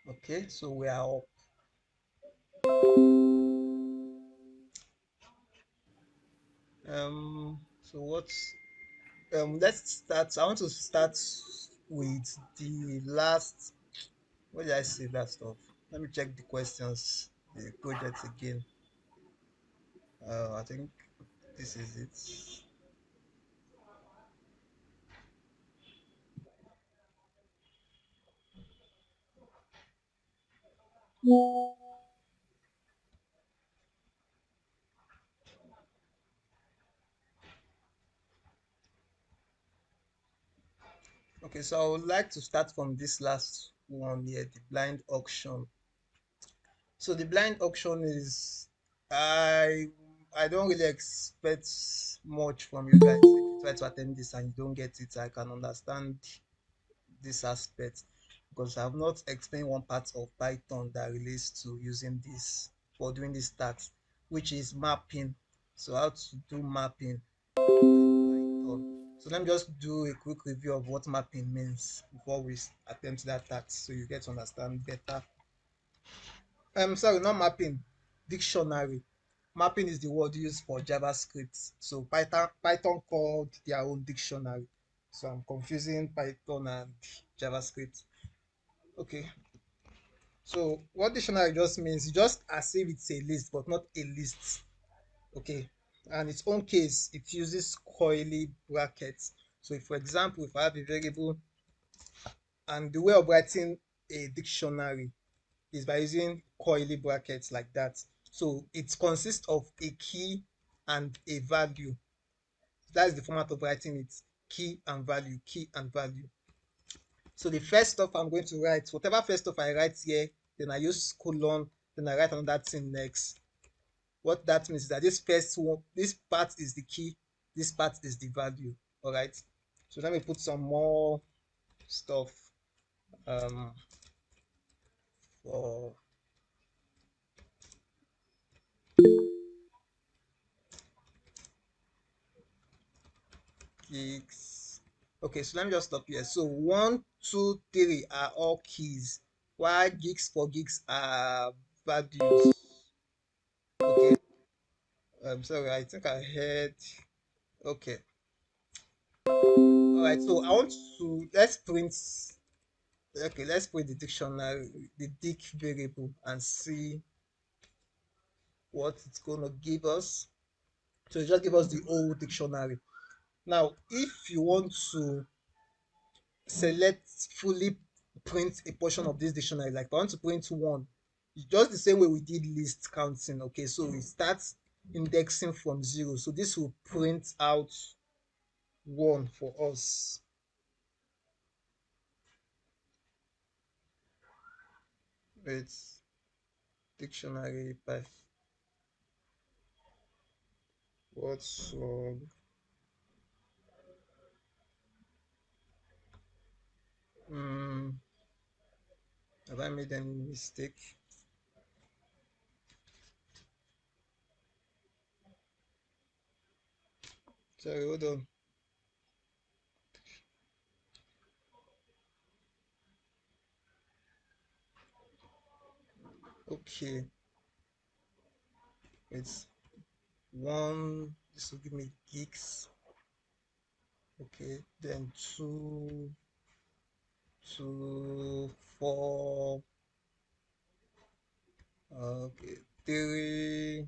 Okay, so we are up. So what's let's start. I want to start with the last. What did I say last off? Let me check the questions, the projects again. I think this is it. Okay, so I would like to start from this last one here, the blind auction. So the blind auction is I I don't really expect much from you guys. If you try to attend this and you don't get it, I can understand this aspect because I have not explained one part of Python that relates to using this for doing this task, which is mapping. So how to do mapping in Python. So let me just do a quick review of what mapping means before we attempt that task so you get to understand better. Sorry, not mapping, dictionary. Mapping is the word used for JavaScript. So Python called their own dictionary. So I'm confusing Python and JavaScript. Okay. So what dictionary just means, just as if it's a list, but not a list. Okay. And its own case, it uses curly brackets. So if, for example, if I have a variable and the way of writing a dictionary is by using curly brackets like that. So it consists of a key and a value. That's the format of writing it. Key and value, key and value. So the first stuff I'm going to write, whatever first stuff I write here, then I use colon, then I write another thing next. What that means is that this first one, this part is the key, this part is the value. All right. So let me put some more stuff um, for gigs. Okay, so let me just stop here. So one, two, three are all keys, while gigs for gigs are values. Okay. Sorry, I think I heard. Okay. All right. So I want to let's print. Okay, let's print the dictionary, the dic variable, and see what it's gonna give us. So it just give us the whole dictionary. Now, if you want to select fully print a portion of this dictionary, like if I want to print one, it's just the same way we did list counting. Okay, so we start indexing from zero, so this will print out one for us. It's dictionary by what's um, have I made any mistake? Sorry, hold on. Okay, it's one, this will give me gigs. Okay, then two, four, okay, three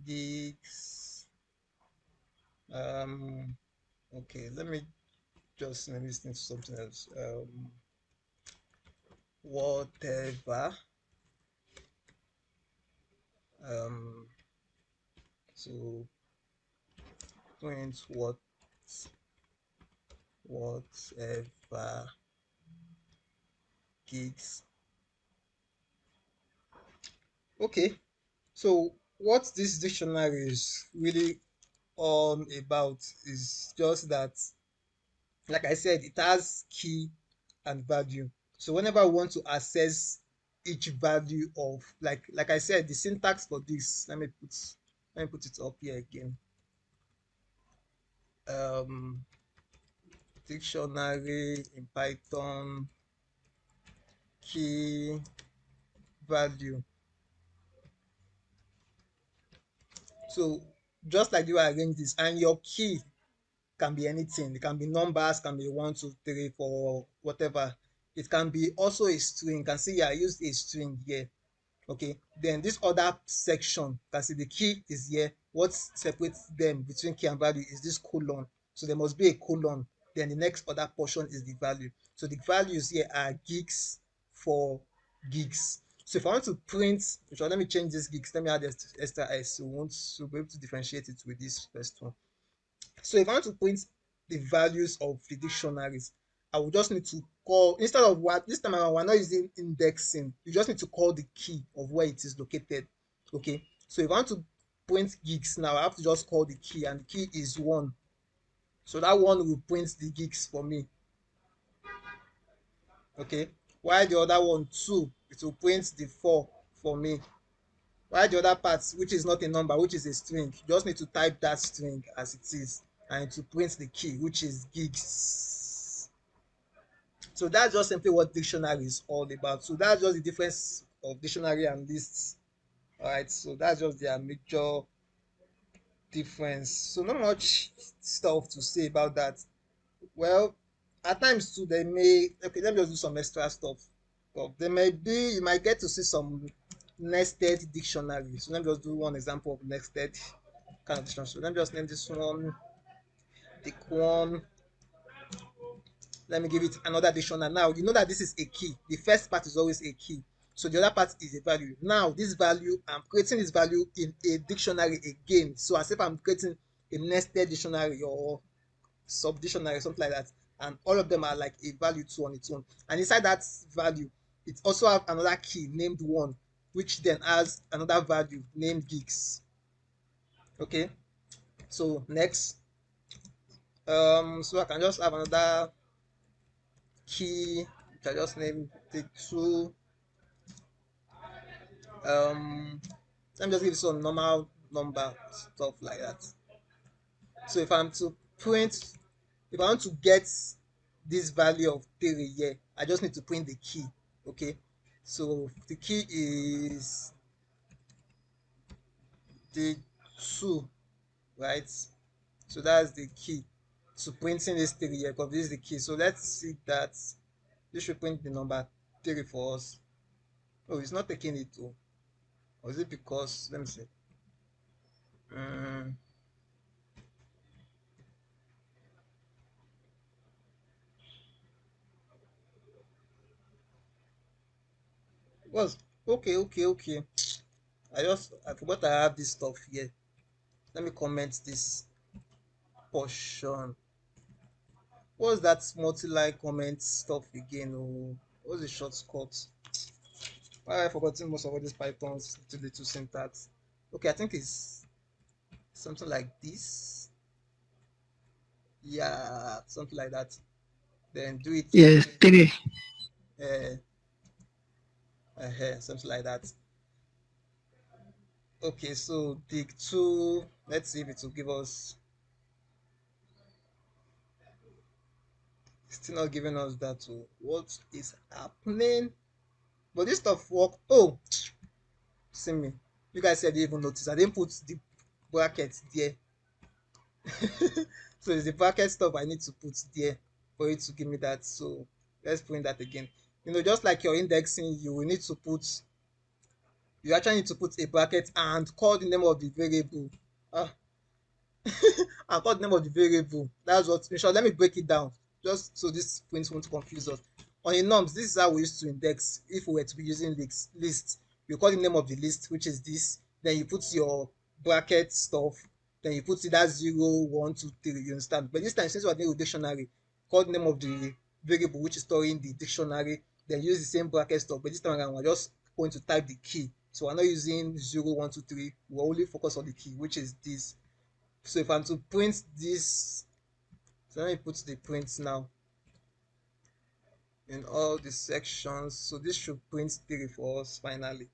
gigs. Um, okay, let me listen to something else. Whatever. Um, so print whatever gigs. Okay, so what this dictionary is really all about is just that, like I said, it has key and value. So whenever we want to access each value of, like I said, the syntax for this, let me put it up here again. Um, Dictionary in Python. key value. So just like you arrange this, and your key can be anything. It can be numbers, can be one, two, three, four, whatever. It can be also a string. You can see I used a string here. Okay, then this other section, can see the key is here. What separates them between key and value is this colon. So there must be a colon. Then the next other portion is the value. So the values here are gigs for gigs. So if I want to print, so let me change this gigs. Let me add extra s. So we want to be able to differentiate it with this first one. So if I want to print the values of the dictionaries, I will just need to call, instead of what this time around, we're not using indexing. You just need to call the key of where it is located. Okay. So if I want to print gigs now, I have to just call the key, and the key is 1. So that one will print the gigs for me. Okay. While the other one, 2, it will print the 4 for me. While the other part, which is not a number, which is a string, you just need to type that string as it is, and to print the key, which is gigs. So that's just simply what dictionary is all about. So that's just the difference of dictionary and lists. All right, so that's just their major difference. So not much stuff to say about that. Well, at times too, they may, okay, let me just do some extra stuff. Well, there may be, you might get to see some nested dictionary. So let me just do one example of nested kind of dictionary. So let me just name this one, the one. Let me give it another dictionary. Now, you know that this is a key. The first part is always a key. So the other part is a value. Now, this value, I'm creating this value in a dictionary again. So as if I'm creating a nested dictionary or sub dictionary, something like that. And all of them are like a value two on its own. And inside that value, it also have another key named 1, which then has another value named gigs. Okay. So next, so I can just have another key, which I just named the 2. Let me just give some normal number stuff like that. So if I'm to print, if I want to get this value of 3 here, I just need to print the key. Okay, so the key is the 2, right? So that's the key to printing this 3 here, because this is the key. So let's see that this should print the number 3 for us. Oh, it's not taking it too. Or is it because, let me see. um was okay. I forgot I have this stuff here. Let me comment this portion. What's that multi-line comment stuff again? Oh, what's the shortcut? Why have I forgotten most of all these pythons to the two syntax? Okay, I think it's something like this. Yeah, something like that. Then do it. Yes, 3. Uh, something like that. Okay, so dig 2. Let's see if it will give us. Still not giving us that. Oh, what is happening? But this stuff work. Oh, see me. You guys said you even notice. I didn't put the bracket there. So it's the bracket stuff I need to put there for it to give me that. So let's print that again. Just like your indexing, you will need to put, you actually need to put a bracket and call the name of the variable. Ah, and call the name of the variable. That's what, in short, let me break it down just so this print won't confuse us. On a norms, this is how we used to index if we were to be using list. You call the name of the list, which is this, then you put your bracket stuff, then you put it as 0, 1, 2, 3. You understand? But this time, since we're doing with dictionary, call the name of the variable which is storing the dictionary, then use the same bracket stuff. But this time around, we're just going to type the key. So we're not using 0, 1, 2, 3. We're only focus on the key, which is this. So if I'm to print this, so let me put the prints now in all the sections. So this should print 3 for us finally.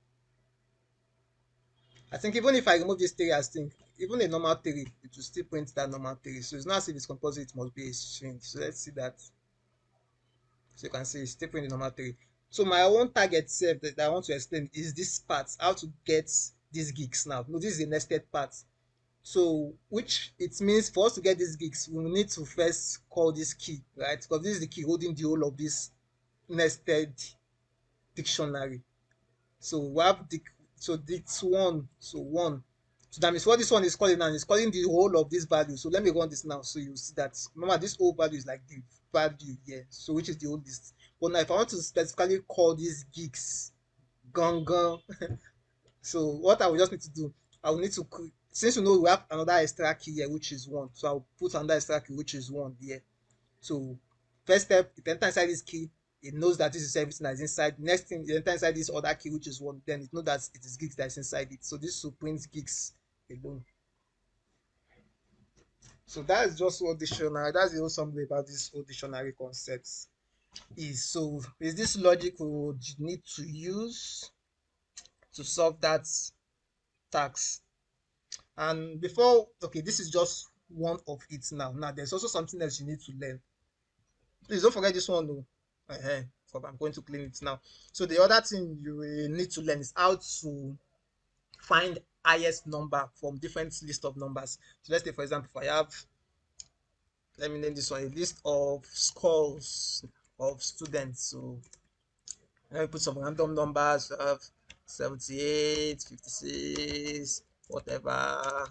I think even if I remove this 3 as thing, even a normal 3, it will still print that normal 3. So it's not as if it's composite, it must be a string. So let's see that. So you can see it's still printing normal 3. So my own target self that I want to explain is this part, how to get these gigs now. No, this is the nested part. So which it means for us to get these gigs, we will need to first call this key, right? Because this is the key holding the whole of this nested dictionary. So we have the so this one, so one. So that means what this one is calling now is calling the whole of this value. So let me run this now. So you see that remember this whole value is like the value here. So which is the whole list. But now if I want to specifically call these gigs gone gone, so what I will just need to do, I will need to since you know we have another extra key here which is one. So I'll put another extra key which is one here. So first step, it enter inside this key, it knows that this is everything that is inside. Next thing, it enter inside this other key, which is one, then it knows that it is gigs that is inside it. So this will print gigs alone. So that is just what dictionary, that's the whole summary about this whole dictionary concepts is. So is this logic we would need to use to solve that task. And before, okay, this is just one of it now. Now there's also something else you need to learn. Please don't forget this one though. So I'm going to clean it now. So the other thing you will need to learn is how to find highest number from different list of numbers. So let's say for example, if I have, let me name this one, a list of scores of students. So let me put some random numbers. I have 78, 56, whatever.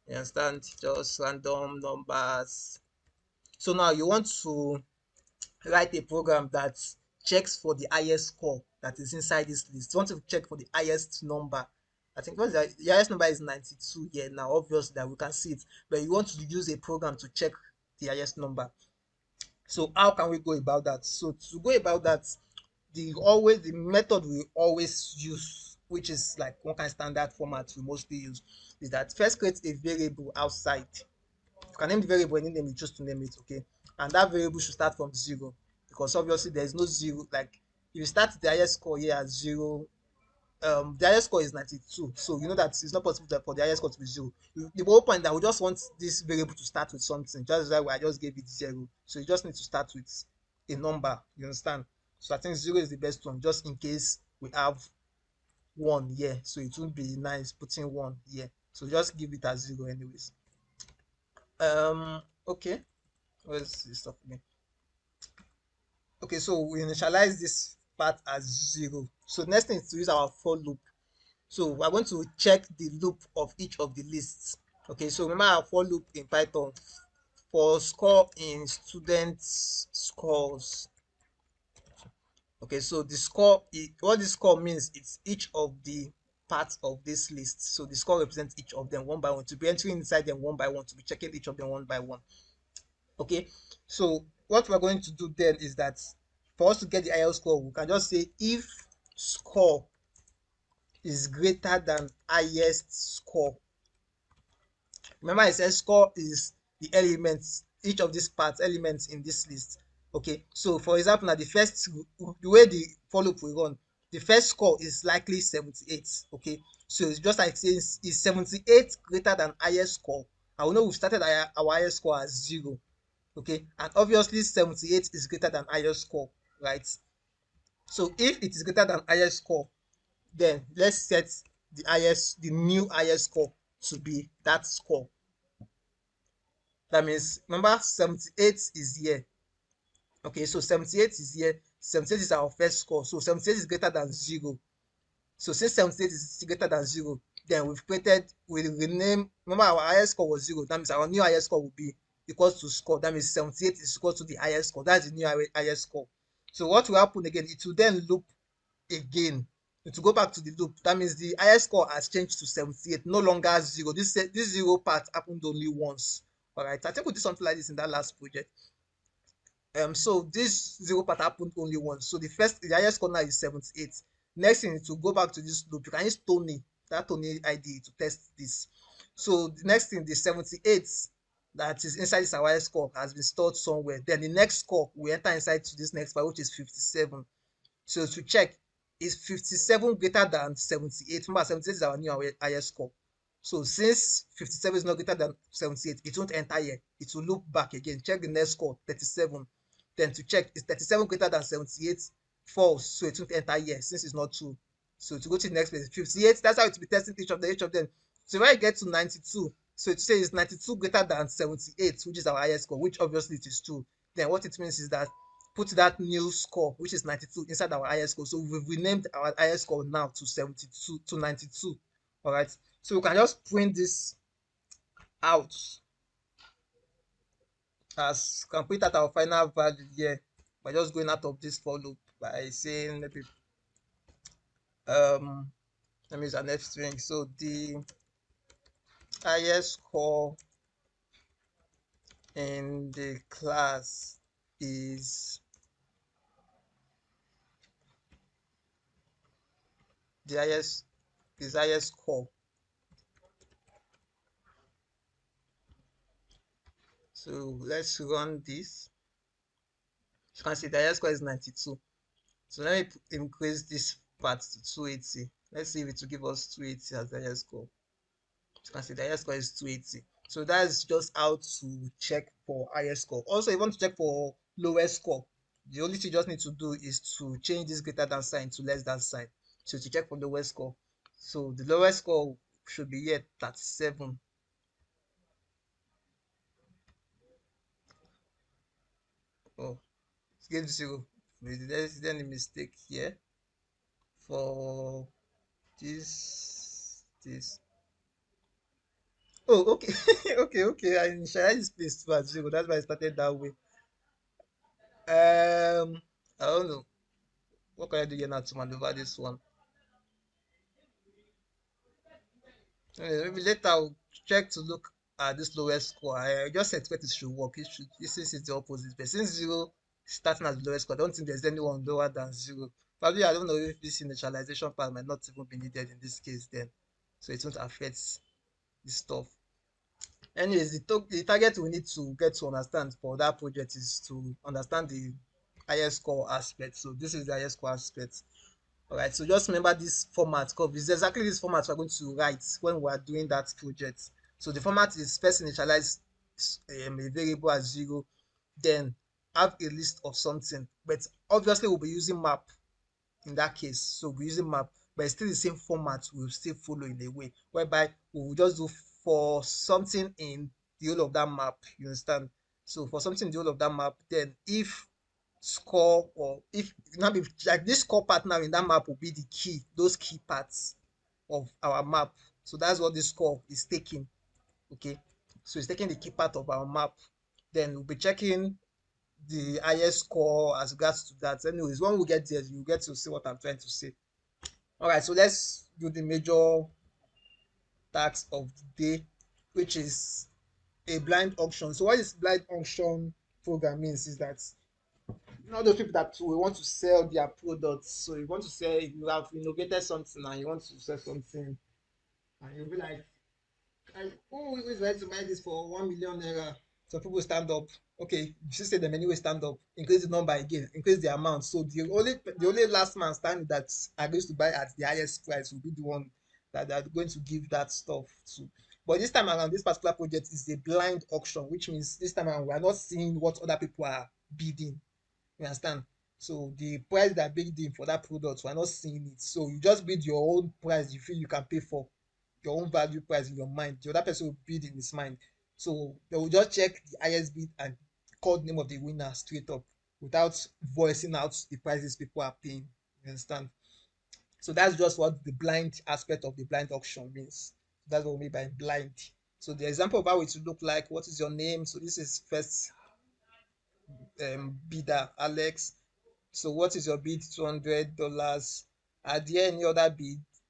You understand? Just random numbers. So now you want to write a program that checks for the highest score that is inside this list. You want to check for the highest number. I think what's the highest number is 92 here now, obviously that we can see it, but you want to use a program to check the highest number. So how can we go about that? So to go about that, the method we always use, which is like one kind of standard format we mostly use, is that first create a variable outside. You can name the variable any name you choose to name it, okay? And that variable should start from zero because obviously there is no zero. Like if you start the highest score here at zero, the highest score is 92. So you know that it's not possible for the highest score to be zero. The whole point that we just want this variable to start with something. Just like I just gave it zero. So you just need to start with a number. You understand? So I think zero is the best one, just in case we have one here. So it would be nice putting one here. So just give it as zero anyways. Okay. Where's this stuff again? Okay, so we initialize this part as zero. So next thing is to use our for loop. So we're going to check the loop of each of the lists. Okay, so remember our for loop in Python for score in students scores. Okay, so the score, what the score means, it's each of the parts of this list. So the score represents each of them one by one, to be entering inside them one by one, to be checking each of them one by one. Okay, so what we're going to do then is that for us to get the highest score, we can just say if score is greater than highest score. Remember I said score is the elements, each of these parts elements in this list. Okay, so for example now the way the for loop will run, the first score is likely 78. Okay, so it's just like saying is 78 greater than highest score. I will know we've started our highest score as zero. Okay, and obviously 78 is greater than highest score, right? So if it is greater than highest score, then let's set the new highest score to be that score. That means remember 78 is here. Okay, so 78 is here. 78 is our first score. So 78 is greater than zero. So since 78 is greater than zero, then we rename, remember our highest score was zero. That means our new highest score will be equals to score. That means 78 is equal to the highest score. That's the new highest score. So what will happen again? It will then loop again. To go back to the loop, that means the highest score has changed to 78, no longer zero. This zero part happened only once. All right, I think we did something like this in that last project. So this zero part happened only once. So the highest score now is 78. Next thing is to go back to this loop. You can use Tony, that Tony ID to test this. So the next thing, the 78 that is inside this highest score has been stored somewhere. Then the next score we enter inside to this next file, which is 57. So to check, is 57 greater than 78? Remember, 78 is our new highest score. So since 57 is not greater than 78, it won't enter here. It will loop back again. Check the next score, 37. Then to check, is 37 greater than 78? false, so it won't enter here since it's not true. So to go to the next place, 58, that's how it will be testing each of them. So when I get to 92, so it says 92 greater than 78, which is our highest score, which obviously it is true. Then what it means is that put that new score, which is 92, inside our highest score. So we've renamed our highest score now to 72 to 92. All right. So we can just print this out as can print out our final value here by just going out of this for loop by saying maybe um let me use an F string. So the highest score in the class is the highest score. So let's run this. You can see the highest score is 92. So let me increase this part to 280. Let's see if it will give us 280 as the highest score. You can see the highest score is 280. So that's just how to check for highest score. Also, if you want to check for lowest score, the only thing you just need to do is to change this greater than sign to less than sign. So to check for lowest score. So the lowest score should be here 37. Oh, it gave 0. There's any mistake here for this. Oh, okay. Okay. I initialized this place too at 0. That's why I started that way. I don't know. What can I do here now to maneuver this one? Maybe later I'll check to look at this lowest score. I just expect it should work. It should, since it's the opposite. But since 0 starting as the lowest score, I don't think there's anyone lower than 0. Probably I don't know if this initialization part might not even be needed in this case then. So it won't affect this stuff. Anyways, the target we need to get to understand for that project is to understand the highest score aspect. So this is the highest score aspect. All right, so just remember this format because it's exactly this format we're going to write when we're doing that project. So the format is first initialize a variable as 0, then have a list of something. But obviously, we'll be using map in that case. So we're using map, but it's still the same format. We'll still follow in a way whereby we will just do for something in the whole of that map. You understand? So for something in the whole of that map, then if score or if now be like this score part now in that map will be the key, those key parts of our map. So that's what this score is taking. Okay, so it's taking the key part of our map. Then we'll be checking the highest score as regards to that. Anyways, when we get there, you get to see what I'm trying to say. All right, so let's do the major task of the day, which is a blind auction. So what this blind auction program means is that those people that will want to sell their products. So you want to sell, you have innovated something and you want to sell something, and you'll be like, who is ready to buy this for 1 million naira? So people stand up. Okay, you should say them anyway, stand up, increase the number again, increase the amount. So the only last man standing that agrees to buy at the highest price will be the one that they're going to give that stuff to. But this time around, this particular project is a blind auction, which means this time around we are not seeing what other people are bidding. You understand? So the price they're bidding for that product, we're not seeing it. So you just bid your own price you feel you can pay for, your own value price in your mind. The other person will bid in his mind. So they will just check the highest bid and call the name of the winner straight up without voicing out the prices people are paying. You understand? So that's just what the blind aspect of the blind auction means. That's what we mean by blind. So the example of how it will look like, what is your name? So this is first bidder, Alex. So what is your bid? $200. Are there any other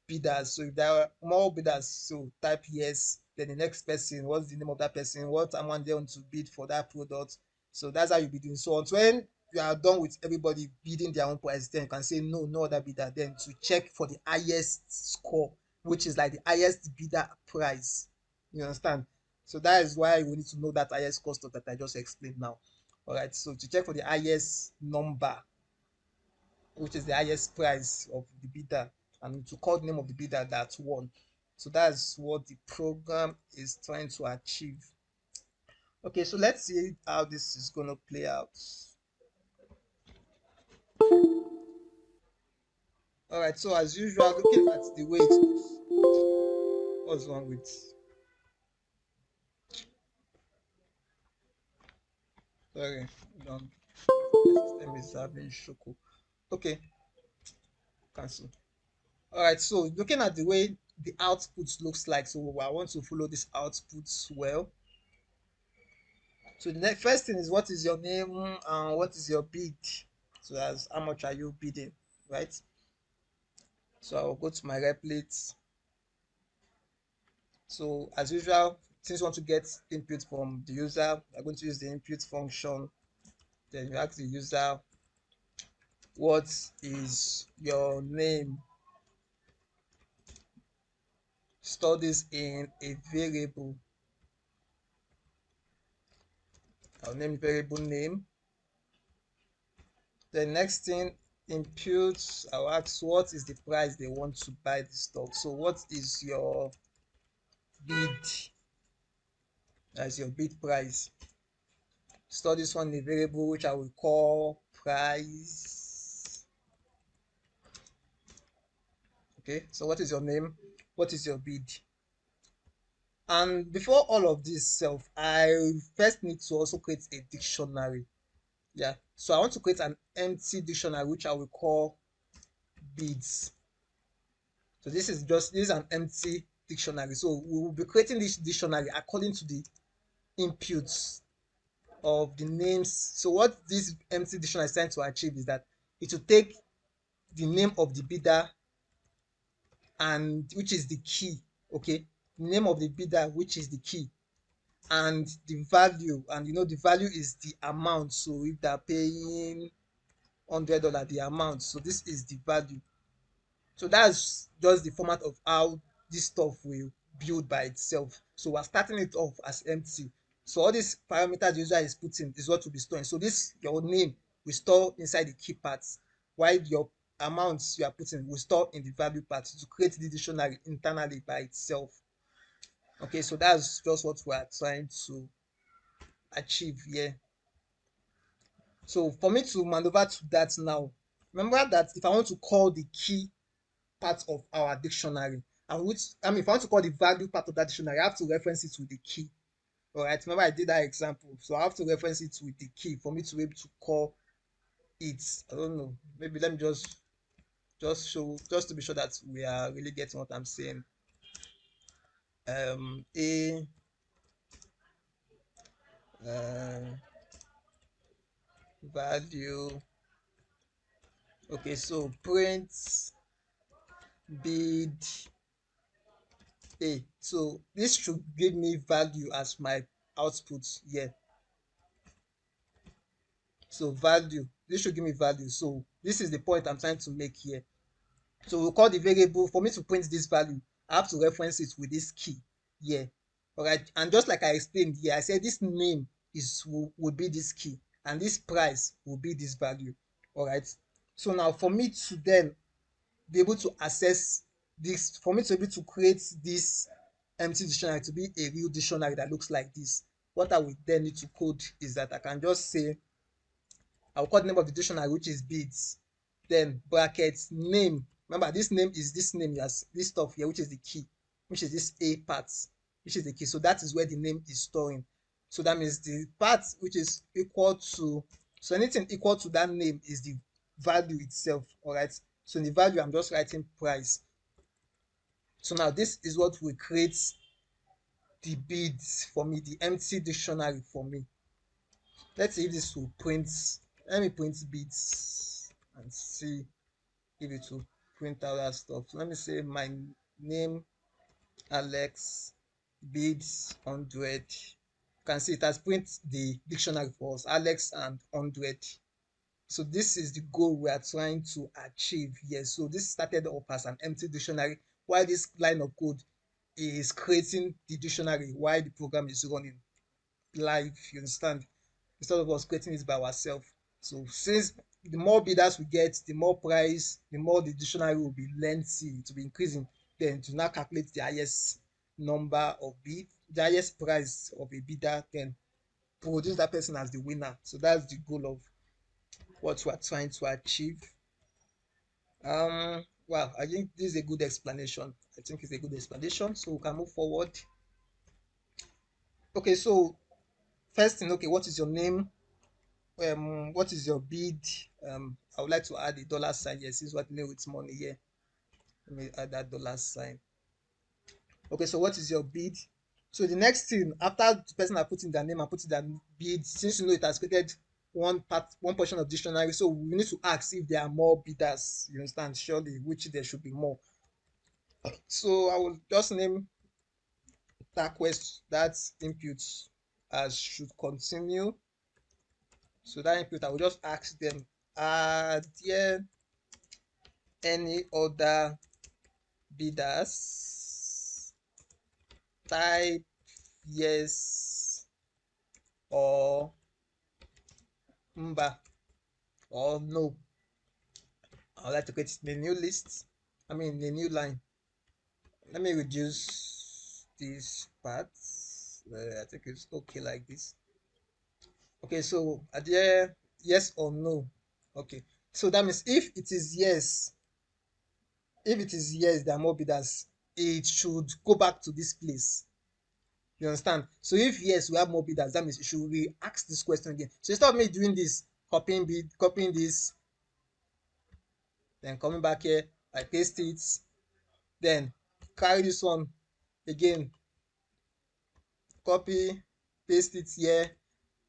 bidders? So if there are more bidders, so type yes. Then the next person, what's the name of that person? What amount they want to bid for that product? So that's how you be doing. So until when you are done with everybody bidding their own price, then you can say no, no other bidder. Then to check for the highest score, which is like the highest bidder price. You understand? So that is why we need to know that highest cost of that I just explained now. All right. So to check for the highest number, which is the highest price of the bidder, and to call the name of the bidder that won. So that's what the program is trying to achieve. Okay, so let's see how this is going to play out. right, so as usual, looking at the way it looks, what's wrong with, sorry, hold on, my system is having shoko. Okay, cancel. All right, so looking at the way the output looks like, so I want to follow this output well. So the next first thing is what is your name and what is your bid. So that's how much are you bidding, right? So I'll go to my replit. So as usual, since you want to get input from the user, I'm going to use the input function. Then you ask the user, what is your name? Store this in a variable. I'll name variable name. The next thing, input, I'll ask what is the price they want to buy the stock. So what is your bid? That's your bid price. Store this one in a variable which I will call price. Okay, so what is your name? What is your bid? And before all of this self, I first need to also create a dictionary. Yeah, so I want to create an empty dictionary which I will call bids. So this is an empty dictionary. So we will be creating this dictionary according to the inputs of the names. So what this empty dictionary is trying to achieve is that it will take the name of the bidder, and which is the key. Okay, the name of the bidder, which is the key, and the value, and the value is the amount. So if they're paying $100, the amount, so this is the value. So that's just the format of how this stuff will build by itself. So we're starting it off as empty. So all these parameters the user is putting is what will be storing. So this, your name, will store inside the key parts, while your amounts you are putting will store in the value part to create the dictionary internally by itself. Okay, so that's just what we are trying to achieve here. So for me to maneuver to that now, remember that if I want to call the key part of our dictionary, and if I want to call the value part of that dictionary, I have to reference it with the key. All right, remember I did that example, so I have to reference it with the key for me to be able to call it. I don't know, maybe let me just show, just to be sure that we are really getting what I'm saying. A value. Okay, so print bid A. So this should give me value as my output here. So value, this should give me value. So this is the point I'm trying to make here. So we'll call the variable. For me to print this value, I have to reference it with this key here. All right, and just like I explained here, I said this name would be this key, and this price will be this value. All right, so now for me to then be able to access this, for me to be able to create this empty dictionary to be a real dictionary that looks like this, what I would then need to code is that I can just say, I'll call the name of the dictionary, which is bids, then brackets name. Remember, this name is this name, yes, this stuff here, which is the key, which is this A part, which is the key. So that is where the name is storing. So that means the part which is equal to, so anything equal to that name is the value itself. All right. So in the value, I'm just writing price. So now this is what will create the bids for me, the empty dictionary for me. Let's see if this will print. Let me print bids and see if it will print out that stuff. So let me say my name, Alex, bids 100. You can see it has print the dictionary for us, Alex and 100. So this is the goal we are trying to achieve here. So this started off as an empty dictionary, while this line of code is creating the dictionary while the program is running live, you understand, instead of us creating it by ourselves. So since the more bidders we get, the more price, the more the dictionary will be lengthy, to be increasing, then to now calculate the highest number of bid, the highest price of a bidder, then produce that person as the winner. So that's the goal of what we are trying to achieve. Wow, I think this is a good explanation. I think it's a good explanation. So we can move forward. Okay, so first thing, okay, what is your name? What is your bid? I would like to add a dollar sign. Yes, this is what dealing with money here. Let me add that dollar sign. Okay, so what is your bid? So the next thing, after the person has put in their name and put in their bid, since you know it has created one portion of dictionary, so we need to ask if there are more bidders. You understand? Surely, which there should be more. So I will just name that that input as should continue. So that input, I will just ask them, are there any other bidders? Type yes or mba or no. I would like to create a new list. I mean, a new line. Let me reduce this part. I think it's okay like this. Okay, so are there yes or no? Okay, so that means if it is yes, there are more bidders, it should go back to this place. You understand? So if yes, we have more bidders, that means should we ask this question again? So instead of me doing this, copying this, then coming back here, I paste it, then carry this one again, copy, paste it here.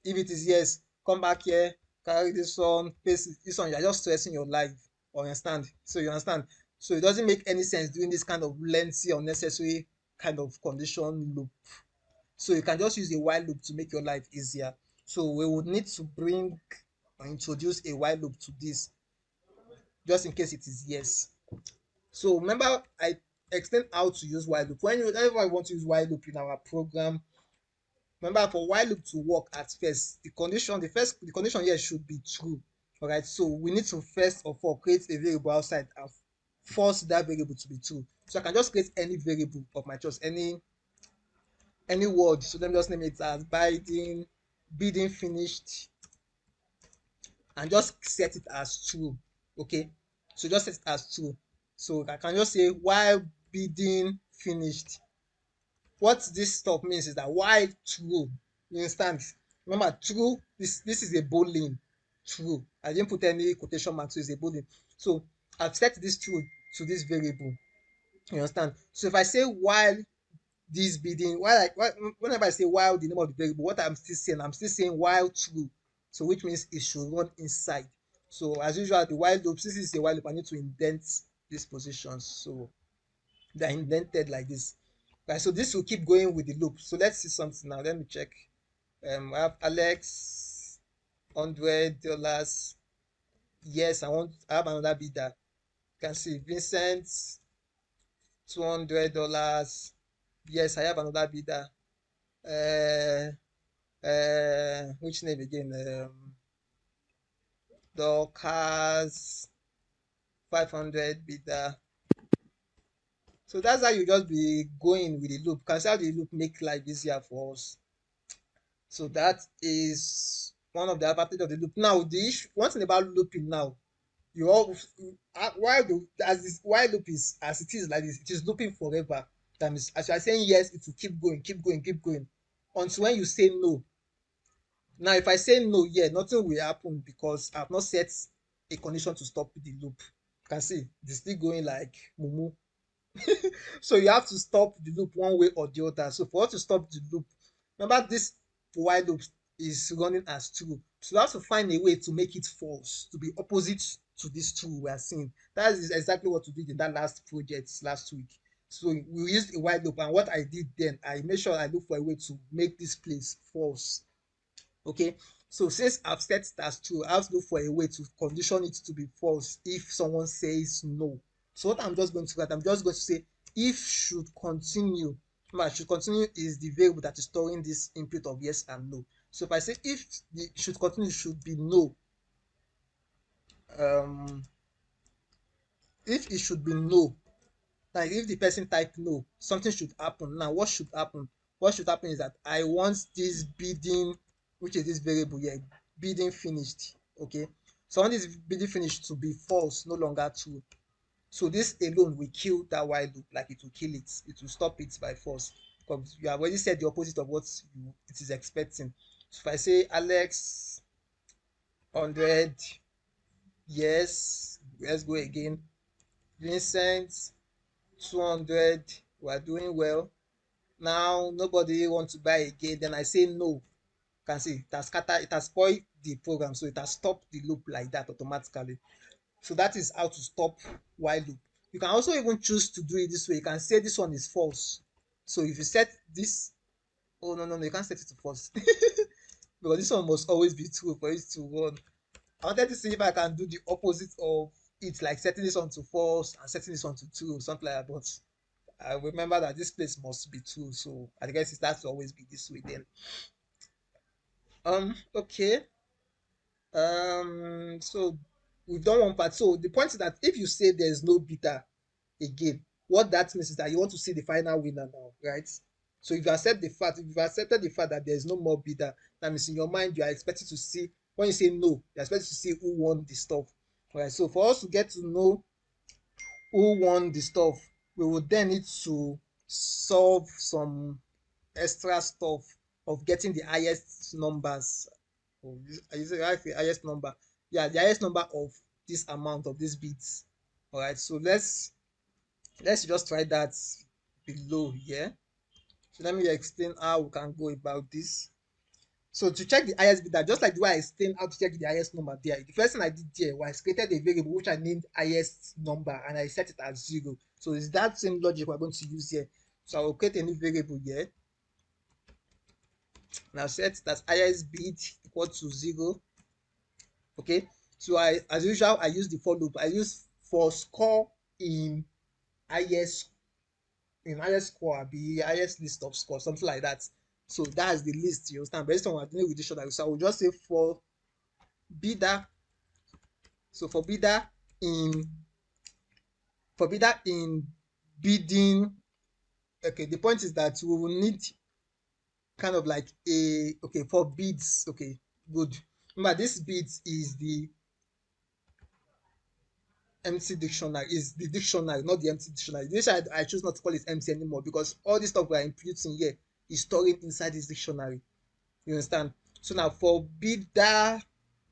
If it is yes, come back here, carry this one, paste it. This one, you're just stressing your life. Understand? So you understand? So it doesn't make any sense doing this kind of lengthy, unnecessary kind of condition loop. So you can just use a while loop to make your life easier. So we would need to bring or introduce a while loop to this, just in case it is yes. So remember, I explained how to use while loop. Whenever I want to use while loop in our program, remember for while loop to work at first, the condition here should be true. All right. So we need to first of all create a variable outside and force that variable to be true. So I can just create any variable of my choice, any word. So let me just name it as bidding finished, and just set it as true. Okay, so just set it as true. So I can just say while bidding finished. What this stuff means is that while true, you understand? Remember, true, this is a boolean. True, I didn't put any quotation marks, so it's a boolean. So I've set this true to this variable. You understand? So if I say while this bidding, whenever I say while the name of the variable, what I'm still saying while true. So which means it should run inside. So as usual, the while loop, since it's a while loop, I need to indent these positions. So they're indented like this. Right, so this will keep going with the loop. So let's see something now. Let me check. I have Alex, $100. Yes, I have another bidder. You can see Vincent, $200. Yes, I have another bidder. Which name again? Dorcas, 500 bidder. So that's how you just be going with the loop. Can see how the loop make life easier for us. So that is one of the advantage of the loop. Now, the issue, one thing about looping now, you all while loop is as it is like this, it is looping forever. That means as you are saying yes, it will keep going, keep going, keep going until when you say no. Now, if I say no here, nothing will happen because I've not set a condition to stop the loop. You can see it's still going like mumu. So you have to stop the loop one way or the other. So for us to stop the loop, remember this while loop is running as true. So you have to find a way to make it false, to be opposite to this true we are seeing. That is exactly what we did in that last project last week. So we used a while loop, and what I did then, I made sure I look for a way to make this place false. Okay, so since I've set it as true, I have to look for a way to condition it to be false if someone says no. So what I'm just going to write, I'm just going to say if should continue. Remember, should continue is the variable that is storing this input of yes and no. So if I say if the should continue should be no, um if it should be no, like if the person type no, something should happen. Now what should happen? What should happen is that I want this bidding, which is this variable here, bidding finished. Okay, so I want this bidding finished to be false, no longer true. So this alone will kill that while loop, like it will kill it. It will stop it by force. Because you have already said the opposite of what it is expecting. So if I say Alex 100, yes, let's go again. Vincent 200, we are doing well. Now nobody wants to buy again. Then I say no. You can see it has scattered, it has spoiled the program, so it has stopped the loop like that automatically. So that is how to stop while loop. You can also even choose to do it this way. You can say this one is false. So if you set this, oh no, you can't set it to false because this one must always be true for it to run. I wanted to see if I can do the opposite of it, like setting this one to false and setting this one to true, something like that. But I remember that this place must be true, so I guess it has to always be this way then. Okay. So we've done one part. So the point is that if you say there's no bidder again, what that means is that you want to see the final winner now, right? So if you accept the fact, if you accepted the fact that there's no more bidder, that means in your mind you are expected to see, when you say no, you're expected to see who won the stuff. All right. So for us to get to know who won the stuff, we would then need to solve some extra stuff of getting the highest numbers. Oh, I use the highest number. Yeah, the highest number of this amount of these bits. All right. So let's just try that below here. So let me explain how we can go about this. So to check the highest bidder, just like the way I explained how to check the highest number there, the first thing I did there was created a variable which I named highest number and I set it as 0. So it's that same logic we're going to use here. So I will create a new variable here. Now set that highest bid equal to 0. Okay. So as usual, I use the for loop. I use for score in highest highest score, be highest list of scores, something like that. So that's the list, you understand, based on what dealing with dictionary. So I will just say for bidder. So in for bidder in bidding. Okay, the point is that we will need kind of like a, okay, for bids. Okay, good. Remember, this bids is the empty dictionary, is the dictionary, not the empty dictionary. This I choose not to call it empty anymore because all this stuff we are inputting here is storing inside this dictionary. You understand? So now for bidder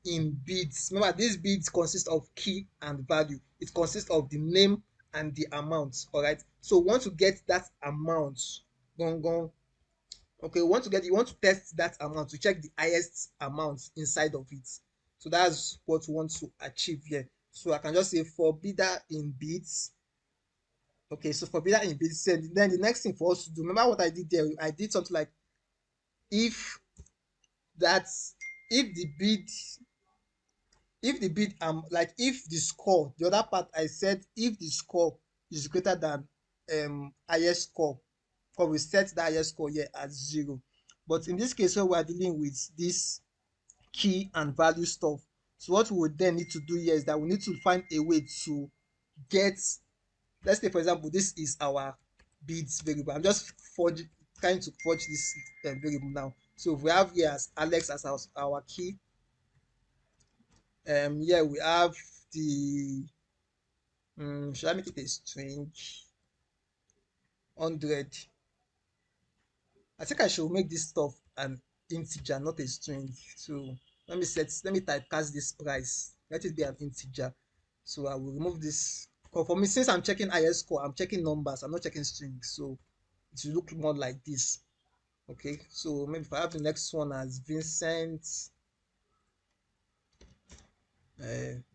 in bids, remember these bids consist of key and value. It consists of the name and the amount. All right. So we want to get that amount. Gone. Okay, you want to test that amount to check the highest amount inside of it. So that's what we want to achieve here. So I can just say for bidder in bids. Okay, so for bidder in bids, then the next thing for us to do, remember what I did there? I did something like if that's if the bid like if the score, the other part I said if the score is greater than highest score, because we set the highest score here as 0. But in this case, when we are dealing with this key and value stuff, so what we would then need to do here is that we need to find a way to get, let's say for example, this is our bids variable. I'm just trying to forge this variable now. So if we have here as Alex as our key, here we have the should I make it a string 100? I think I should make this stuff an integer, not a string. So let me typecast this price, let it be an integer. So I will remove this. For me, since I'm checking highest score, I'm checking numbers, I'm not checking strings, so it will look more like this. Okay, so maybe if I have the next one as Vincent,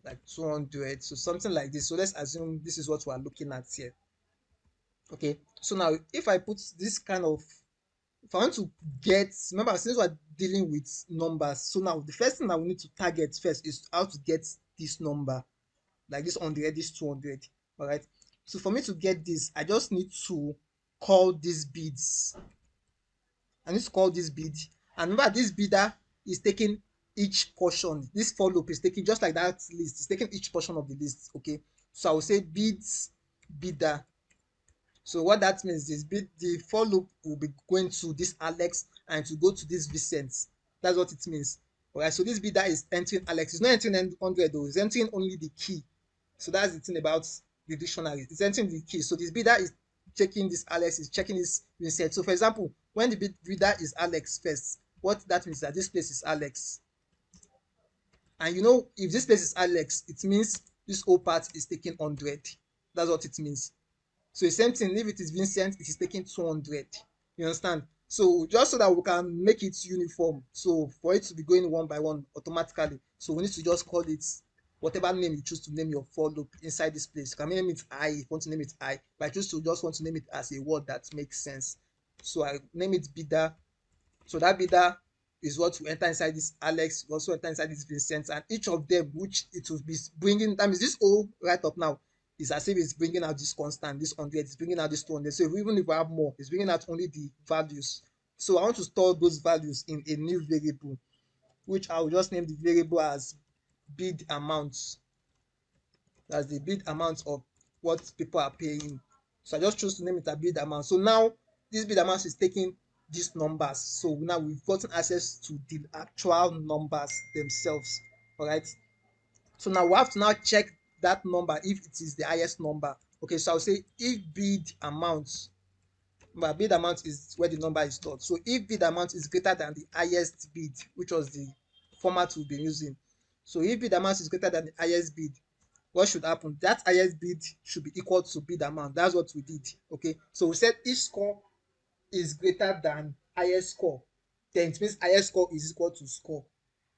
like 200, so something like this. So let's assume this is what we are looking at here. Okay, so now if I put this kind of, if I want to get, remember since we're dealing with numbers, so now the first thing that we need to target first is how to get this number, like this 100, this 200. All right, so for me to get this, I just need to call these bids. I need to call this bid, and remember this bidder is taking each portion, this for loop is taking, just like that list is taking each portion of the list. Okay, so I will say bids bidder. So what that means is the for loop will be going to this Alex and to go to this Vincent. That's what it means. Alright, so this bidder is entering Alex. It's not entering 100 though, it's entering only the key. So that's the thing about the dictionary, it's entering the key. So this bidder is checking this Alex, is checking this Vincent. So for example, when the bidder is Alex first, what that means is that this place is Alex. And you know, if this place is Alex, it means this whole part is taking 100. That's what it means. So the same thing, if it is Vincent, it is taking 200. You understand? So just so that we can make it uniform, so for it to be going one by one automatically, so we need to just call it whatever name you choose to name your for loop inside this place. You can name it I if you want to name it I, but I choose to just want to name it as a word that makes sense. So I name it bidder. So that bidder is what will enter inside this Alex, will also enter inside this Vincent, and each of them which it will be bringing. That means this whole right up now is as if it's bringing out this constant, this 100, it's bringing out this 200. So even if I have more, it's bringing out only the values. So I want to store those values in a new variable, which I will just name the variable as bid amount. That's the bid amount of what people are paying. So I just choose to name it a bid amount. So now this bid amount is taking these numbers. So now we've gotten access to the actual numbers themselves. All right. So now we have to now check that number if it is the highest number. Okay, so I'll say if bid amount, but bid amount is where the number is stored. So if bid amount is greater than the highest bid, which was the format we've been using. So if bid amount is greater than the highest bid, what should happen? That highest bid should be equal to bid amount. That's what we did. Okay, so we said each score is greater than highest score, then it means highest score is equal to score.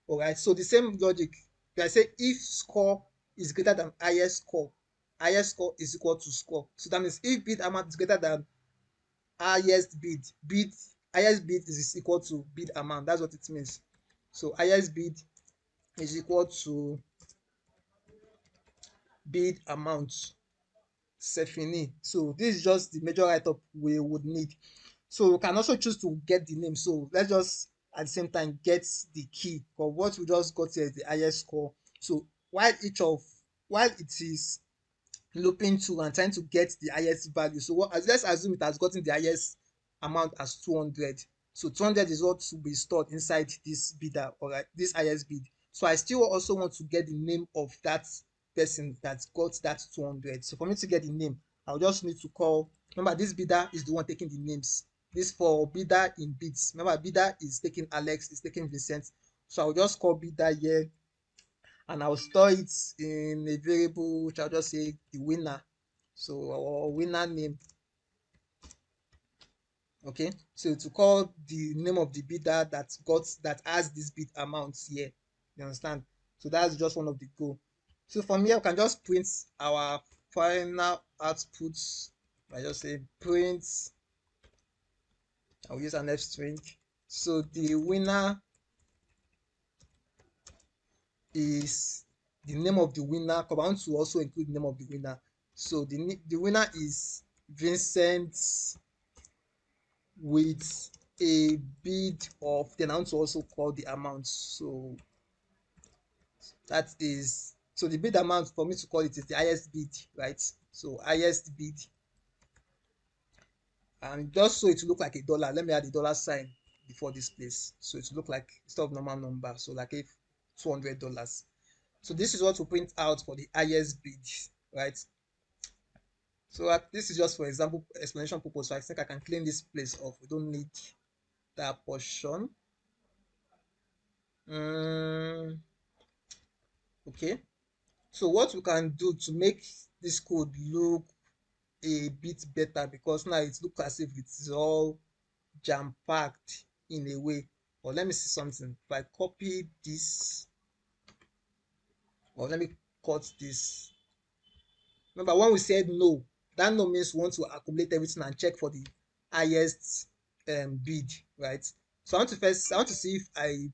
All right, so the same logic. I say if score is greater than highest score is equal to score. So that means if bid amount is greater than highest bid highest bid is equal to bid amount. That's what it means. So highest bid is equal to bid amount. Sefini. So this is just the major write-up we would need. So we can also choose to get the name. So let's just at the same time get the key, because what we just got here is the highest score. So while it is looping through and trying to get the highest value, so let's assume it has gotten the highest amount as 200. So 200 is what to be stored inside this bidder, all right, this highest bid. So I still also want to get the name of that person that got that 200. So for me to get the name, I'll just need to call. Remember, this bidder is the one taking the names. This for bidder in bids. Remember, bidder is taking Alex, is taking Vincent. So I'll just call bidder here, and I'll store it in a variable which I'll just say the winner. So our winner name. Okay, so to call the name of the bidder that has this bid amount here. You understand? So that's just one of the goal. So from here we can just print our final output. I just say print. I'll use an F string. So the winner is the name of the winner. Because I want to also include the name of the winner. So the winner is Vincent with a bid of, then I want to also call the amount. So that is, so the bid amount for me to call it is the highest bid, right? So highest bid, and just so it will look like a dollar, let me add the dollar sign before this place, so it will look like instead of normal number, so like if $200. So this is what we print out for the highest bid, right? So this is just for example explanation purpose. So I think I can clean this place off. We don't need that portion. Okay, so what we can do to make this code look a bit better, because now it looks as if it's all jam packed in a way. Or let me see something. If I copy this, or let me cut this. Remember when we said no, that no means we want to accumulate everything and check for the highest bid, right? So I want to see if I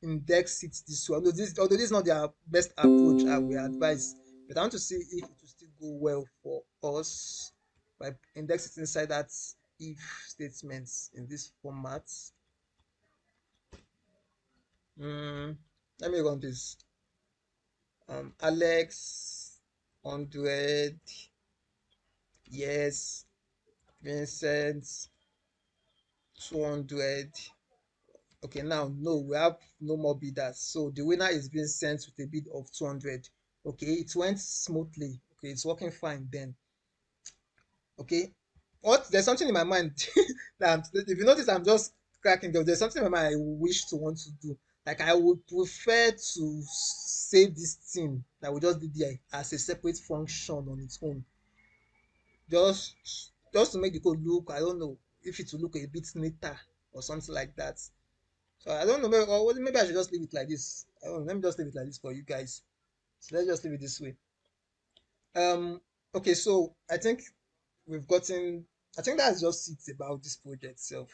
index it this way. Although this is not their best approach, I will advise, but I want to see if it will still go well for us by index it inside that if statements in this format. Let me run this. Alex 100, yes. Vincent 200. Okay, now no, we have no more bidders. So the winner is Vincent with a bid of 200. Okay, it went smoothly. okay, it's working fine then. Okay, what there's something in my mind that if you notice, I'm just cracking up. There's something in my mind I wish to want to do. Like I would prefer to save this thing that we just did there as a separate function on its own, just to make the code look, I don't know, if it will look a bit neater or something like that. So I don't know, maybe I should just leave it like this. I don't know, let me just leave it like this for you guys. So let's just leave it this way. Um, okay, so we've gotten, I think that's just it about this project itself.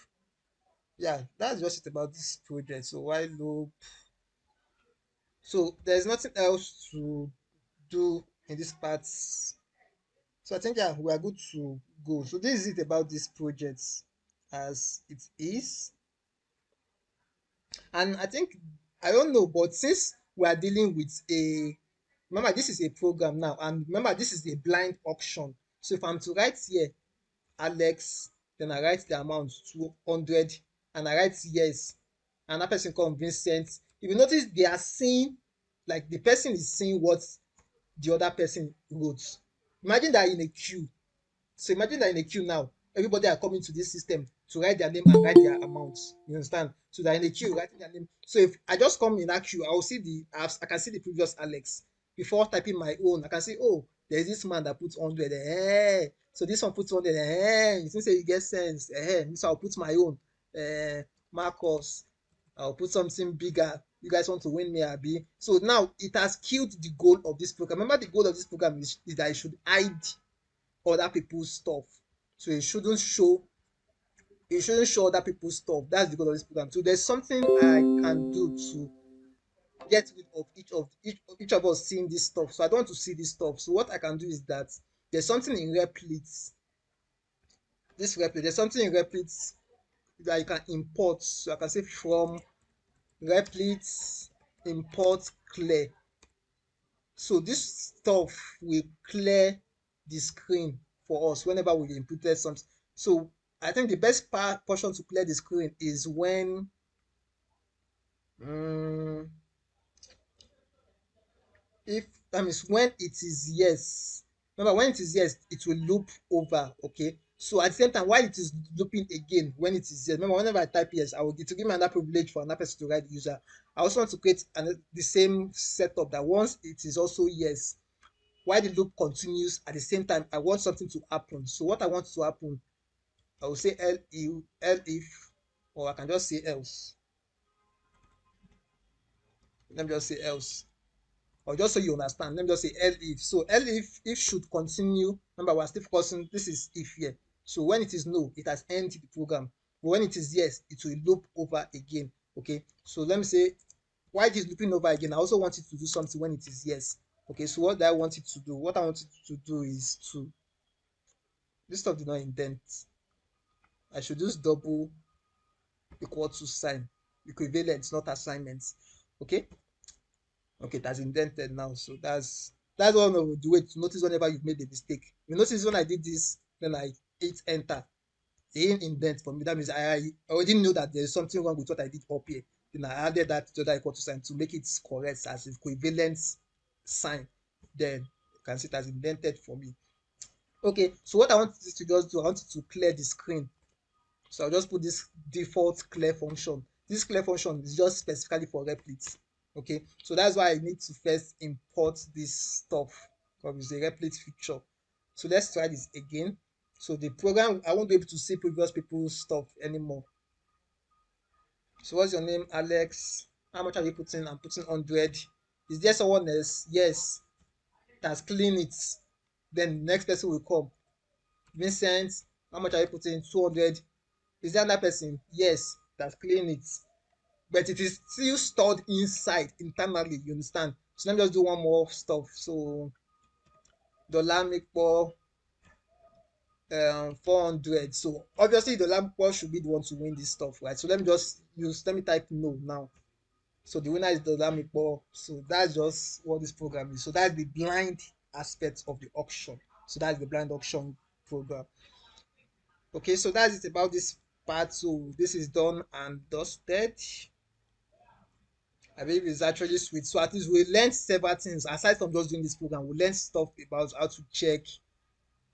Yeah, that's just it about this project. So while loop, so there's nothing else to do in this part. So I think yeah, we are good to go. So this is it about this project as it is. And I think, I don't know, but since we are dealing with a, remember this is a program now, and remember this is a blind auction. So if I'm to write here Alex, then I write the amount 200, and I write yes, and that person come Vincent. If you notice, they are seeing, like the person is seeing what the other person wrote. Imagine that in a queue. So imagine that in a queue now, everybody are coming to this system to write their name and write their amounts. You understand? So they're in a queue writing their name. So if I just come in that queue, I will see I can see the previous Alex. Before typing my own, I can see, oh, there's this man that puts 100. So this one puts 100. You think say you get sense. So I'll put my own. Marcus. I'll put something bigger. You guys want to win me, Abi? So now it has killed the goal of this program. Remember, the goal of this program is that it should hide other people's stuff. So it shouldn't show other people's stuff. That's the goal of this program. So there's something I can do to get rid of each of us seeing this stuff. So I don't want to see this stuff. So what I can do is that there's something in replits. There's something in replits that you can import. So I can say from replits import clear. So this stuff will clear the screen for us whenever we inputted something. So I think the best portion to clear the screen is when um, if that means when it is yes. Remember, when it is yes, it will loop over. Okay. So at the same time, while it is looping again, when it is yes, remember, whenever I type yes, I will get to give me another privilege for another person to write the user. I also want to create the same setup that once it is also yes, while the loop continues, at the same time I want something to happen. So what I want to happen, I will say if, or I can just say else. Let me just say else, or just so you understand, let me just say if. So if should continue. Remember, we're still focusing, this is if here. So when it is no, it has ended the program. But when it is yes, it will loop over again. Okay, so let me say, why it is looping over again, I also want it to do something when it is yes. Okay, so what I want it to do, what I want it to do is to, this stuff did not indent. I should use double equal to sign, equivalent, not assignments. Okay, okay, that's indented now. So that's one of the way to notice whenever you've made a mistake. You notice when I did this, then I hit enter, it didn't indent for me. That means I already knew that there's something wrong with what I did up here. Then I added that to the equal to sign to make it correct as equivalent sign. Then you can see it has indented for me. Okay, so what I want this to just do, I want it to clear the screen. So I'll just put this default clear function. This clear function is just specifically for replits. Okay, so that's why I need to first import this stuff because it's a replit feature. So let's try this again. So the program, I won't be able to see previous people's stuff anymore. So what's your name? Alex. How much are you putting? I'm putting 100. Is there someone else? Yes. That's clean it. Then next person will come. Vincent. How much are you putting? 200. Is there another person? Yes, that's clean it. But it is still stored inside internally, you understand? So let me just do one more stuff. So dollar make for 400. So obviously the lamp should be the one to win this stuff, right? So let me type no now. So the winner is the Lamipo. So that's just what this program is. So that's the blind aspect of the auction. So that's the blind auction program. Okay, so that's it about this part. So this is done and dusted. I believe it's actually sweet. So at least we learned several things aside from just doing this program. We learned stuff about how to check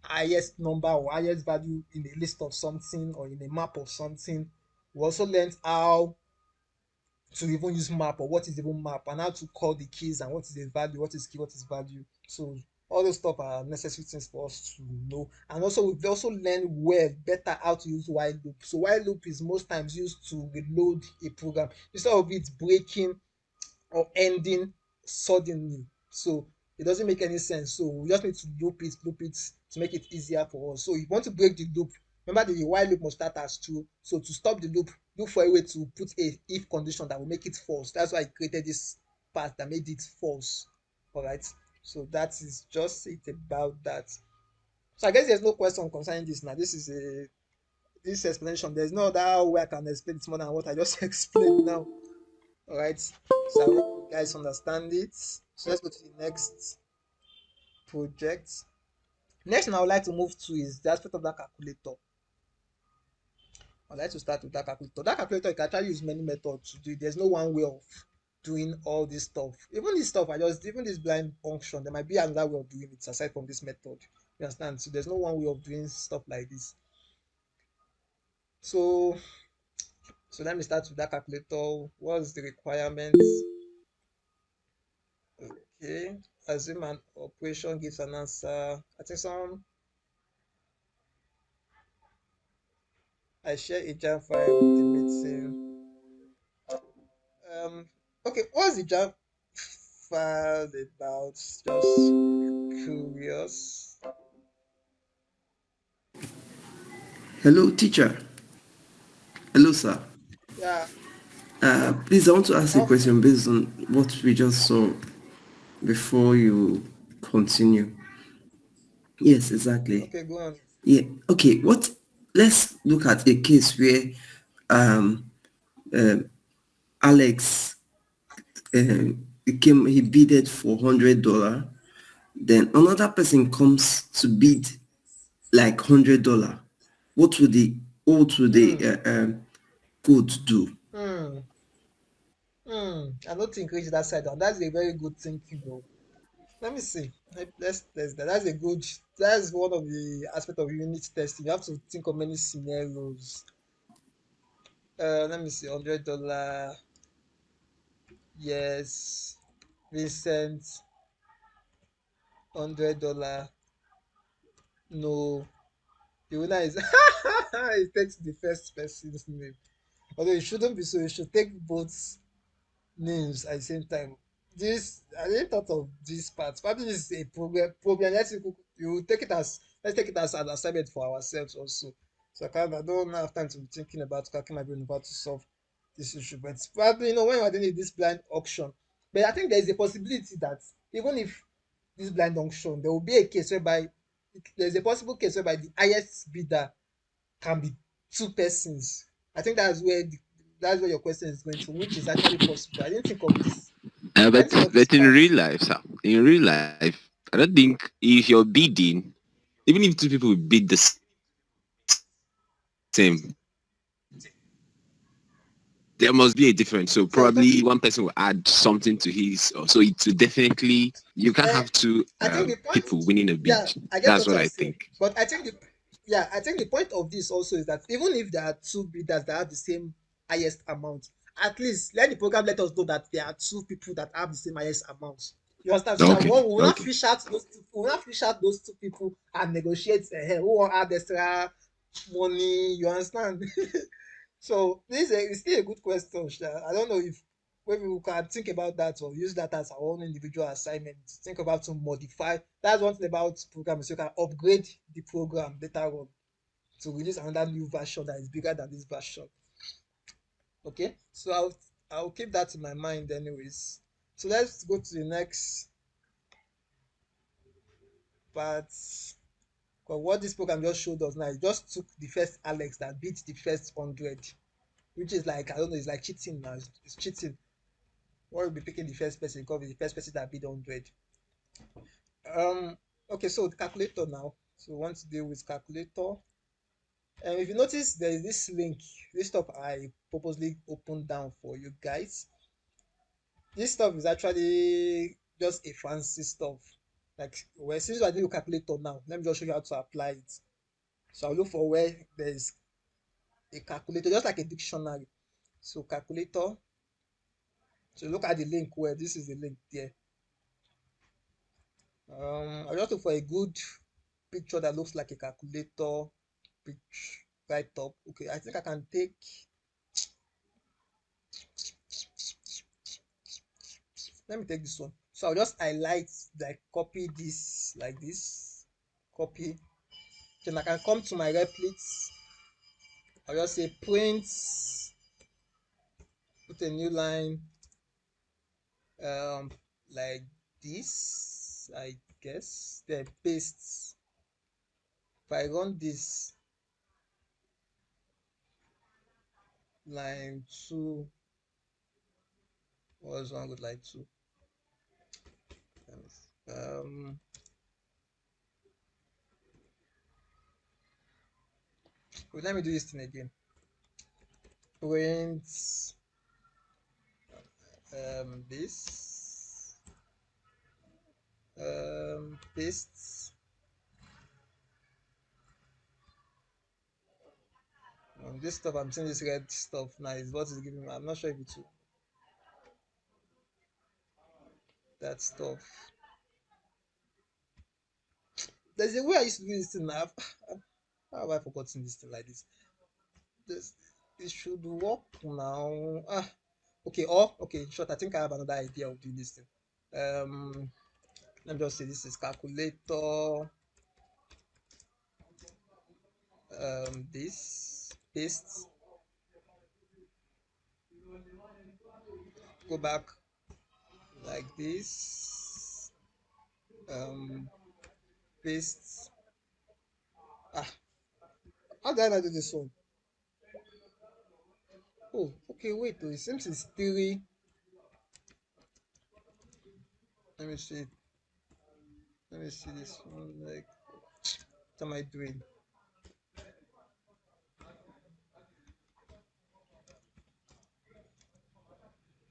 highest number or highest value in a list of something or in a map of something. We also learned how to even use map or what is even map and how to call the keys and what is the value, what is key, what is value. So all those stuff are necessary things for us to know. And also we've also learned well better how to use while loop. So while loop is most times used to reload a program instead of it breaking or ending suddenly. So it doesn't make any sense. So we just need to loop it to make it easier for us. So if you want to break the loop, remember the while loop must start as true. So to stop the loop, look for a way to put a if condition that will make it false. That's why I created this part that made it false. All right. So that is just it about that. So I guess there's no question concerning this now. This is a this explanation. There's no other way I can explain it more than what I just explained now. All right. So I hope you guys understand it. So let's go to the next project. Next one I would like to move to is the aspect of that calculator. I'd like to start with that calculator. That calculator, you can actually use many methods to do it. There's no one way of doing all this stuff. Even this stuff, even this blind function, there might be another way of doing it aside from this method. You understand? So there's no one way of doing stuff like this. So, so let me start with that calculator. What's the requirements? Okay. Assume an operation gives an answer. I think I share a jam file with the meeting. Um, okay, what's the jam file about? Just curious. Hello, teacher. Hello, sir. Yeah, Please, I want to ask a how far? question based on what we just saw before you continue. Yes, exactly. Okay, go on. Yeah. Okay. What? Let's look at a case where um, um Alex he bidded for $100. Then another person comes to bid like $100. What would the what would the Hmm, code do? hmm, I don't think reach that side. And that's a very good thinking, though. Let me see. Let's test that. That's a good. That's one of the aspect of unit testing. You have to think of many scenarios. Let me see. $100. Yes. Vincent. $100. No. The winner is it takes the first person's name. Although it shouldn't be so, you should take both names at the same time. This I didn't thought of this part. Probably this is a problem. You take it as let's take it as an assignment for ourselves also. So I don't have time to be thinking about cracking my brain about to solve this issue. But probably when you're doing this blind auction. But I think there is a possibility that even if this blind auction, there will be a case whereby there's a possible case whereby the highest bidder can be two persons. I think that's where your question is going to, which is actually possible. I didn't think of this. I But didn't think of this but in part. real life, sir, in real life, I don't think if you're bidding, even if two people bid the same, there must be a difference. So So probably one person will add something to his, so it will definitely you can't uh, have two I think the point, people winning a bid. yeah, I get That's what what you're I saying, think. but I think the point of this also is that even if there are two bidders that have the same highest amount, at least let the program let us know that there are two people that have the same highest amount. You understand? So that Okay, one we will not okay. fish out those two, we will not fish out those two people and negotiate who will add extra money. You understand? So this is still a good question. Sha. I don't know if maybe we can think about that or use that as our own individual assignment. Think about to modify. That's one thing about programming. So you can upgrade the program later on to release another new version that is bigger than this version. Okay, so I'll keep that in my mind anyways. So let's go to the next part. Because what this program just showed us now, it just took the first Alex that beat the first 100, which is like I don't know, it's like cheating now. It's cheating. What will be picking the first person because it's the first person that bid 100. Um, okay, so the calculator now. So we want to deal with calculator. And if you notice, there is this link, this stuff I purposely opened down for you guys. this stuff is actually just a fancy stuff. Like, well, since I do a calculator now, let me just show you how to apply it. So I'll look for where there's a calculator, just like a dictionary. So calculator. So look at the link where this is the link there. I'll just look for a good picture that looks like a calculator. Picture right up. Okay, I think I can take. Let me take this one. So I'll just highlight, like copy this like this. Copy. Then I can come to my replies. I'll just say print, put a new line, um, like this, I guess. Then paste. If I run this, line 2, what's wrong with line 2? Um, wait, let me do this thing again. Print, this, paste. This stuff, I'm seeing this red stuff now is what is giving me. I'm not sure if it's that stuff. There's a way I used to do this thing now. How have I forgotten this thing like this? This it should work now. Okay. Or okay. In short, I think I have another idea of doing this thing. Um, let me just say this is calculator. This paste. Go back like this. Paste. Ah, how did I do this one? Oh, okay. Wait. Oh, it seems it's three. Let me see. Let me see this one. Like, what am I doing?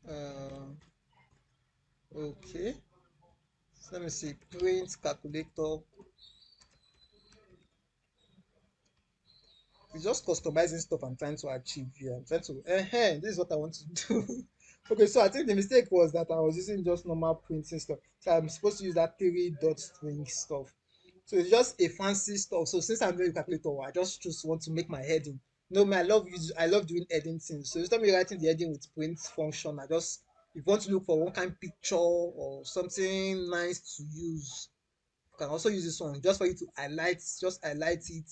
Uh, okay. So let me see. Print calculator. It's just customizing stuff I'm trying to achieve here. I'm trying to, this is what I want to do. Okay, so I think the mistake was that I was using just normal printing stuff. So I'm supposed to use that three dot string stuff. So it's just a fancy stuff. So since I'm doing calculator, I just want to make my heading. No, man, I love doing heading things. So instead of me writing the heading with print function, I just if you want to look for one kind of picture or something nice to use, you can also use this one just for you to highlight it,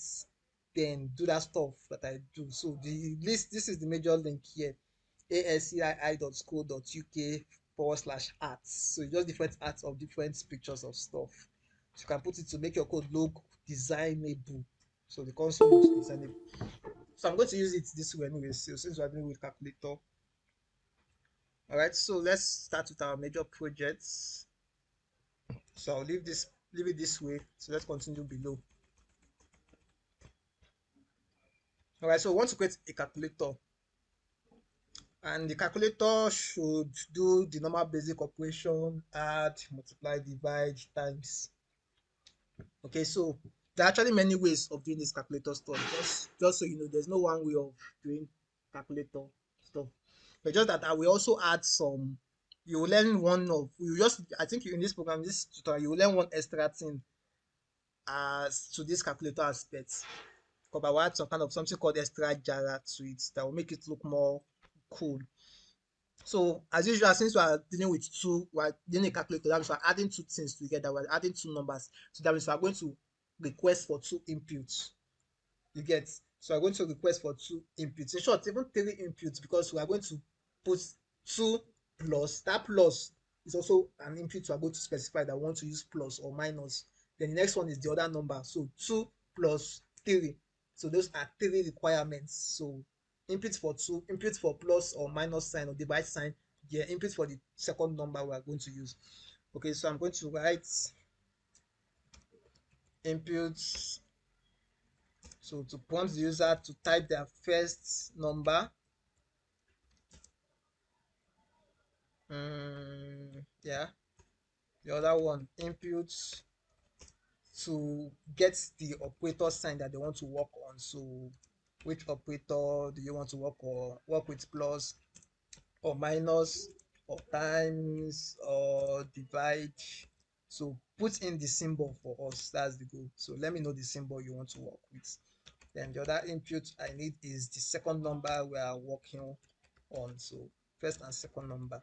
then do that stuff that I do. So the list, this is the major link here, ascii.co.uk/arts. So it's just different arts of different pictures of stuff. So you can put it to make your code look designable. So the console looks designable. So I'm going to use it this way anyway. So since we're doing with calculator, all right. So let's start with our major projects. So I'll leave it this way. So let's continue below. All right, so we want to create a calculator, and the calculator should do the normal basic operation: add, multiply, divide, times. Okay, so there are actually many ways of doing this calculator stuff. Just so you know, there's no one way of doing calculator stuff. But just that I will also add some. You will learn one of you just I think in this program, this tutorial, you will learn one extra thing as to this calculator aspect. Because I will add some kind of something called extra Jara to it that will make it look more cool. So as usual, since we are dealing with two, we are dealing a calculator, that means we are adding two things together, we are adding two numbers. So that means we are going to request for two inputs. You get? So we are going to request for two inputs. In short, even three inputs, because we are going to put two plus. That plus is also an input we are going to specify that we want to use plus or minus. Then the next one is the other number. So 2 plus 3. So those are three requirements. So input for 2, input for plus or minus sign or divide sign, yeah, input for the second number we are going to use. Okay, so I'm going to write inputs. So to prompt the user to type their first number, Yeah. The other one, input to get the operator sign that they want to work on. So which operator do you want to work with, plus or minus or times or divide? So put in the symbol for us. That's the goal. So let me know the symbol you want to work with. Then the other input I need is the second number we are working on. So first and second number.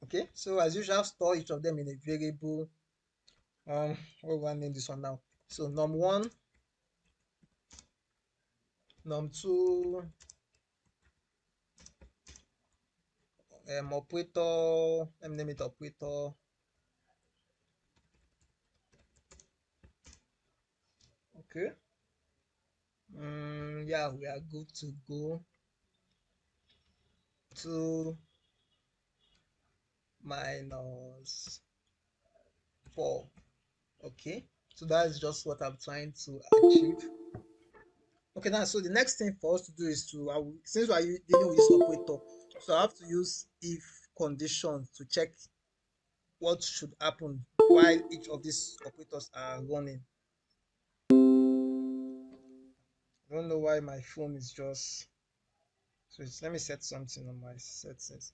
Okay, so as usual, store each of them in a variable. What will I name this one now? So num1, num2, operator. Let me name it operator. Okay. Yeah, we are good to go. 2 minus 4. Okay, so that is just what I'm trying to achieve. Okay, now so the next thing for us to do is to since we are dealing with this operator, so I have to use if condition to check what should happen while each of these operators are running. I don't know why my phone is just, so let me set something on my settings.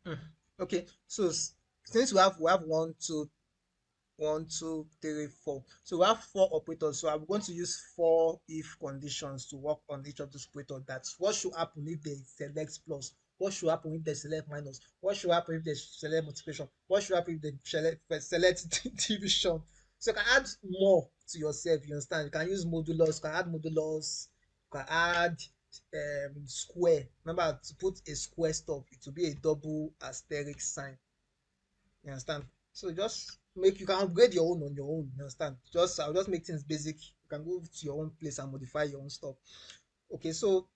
Hmm. Okay, so since we have 1, 2, 3, 4. So we have 4 operators. So I'm going to use 4 if conditions to work on each of those operators. That's what should happen if they select plus. What should happen if they select minus? What should happen if they select multiplication? What should happen if they select division? So you can add more to yourself. You understand? You can use modulus. You can add modulus. You can add square. Remember to put a square stuff. It will be a double asterisk sign. You understand? So just make, you can upgrade your own on your own. You understand? Just I'll just make things basic. You can go to your own place and modify your own stuff. Okay, so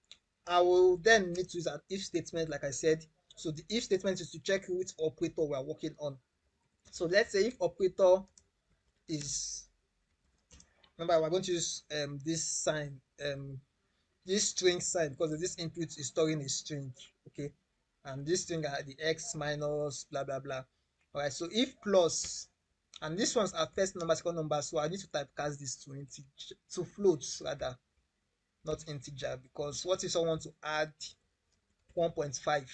I will then need to use an if statement, like I said. So the if statement is to check which operator we are working on. So let's say if operator is, remember we're going to use this sign, this string sign, because this input is storing a string. Okay, and this string are the x minus blah blah blah. All right, so if plus, and this one's our first number, second number, so I need to typecast this to integer, to floats rather, not integer, because what if someone want to add 1.5? It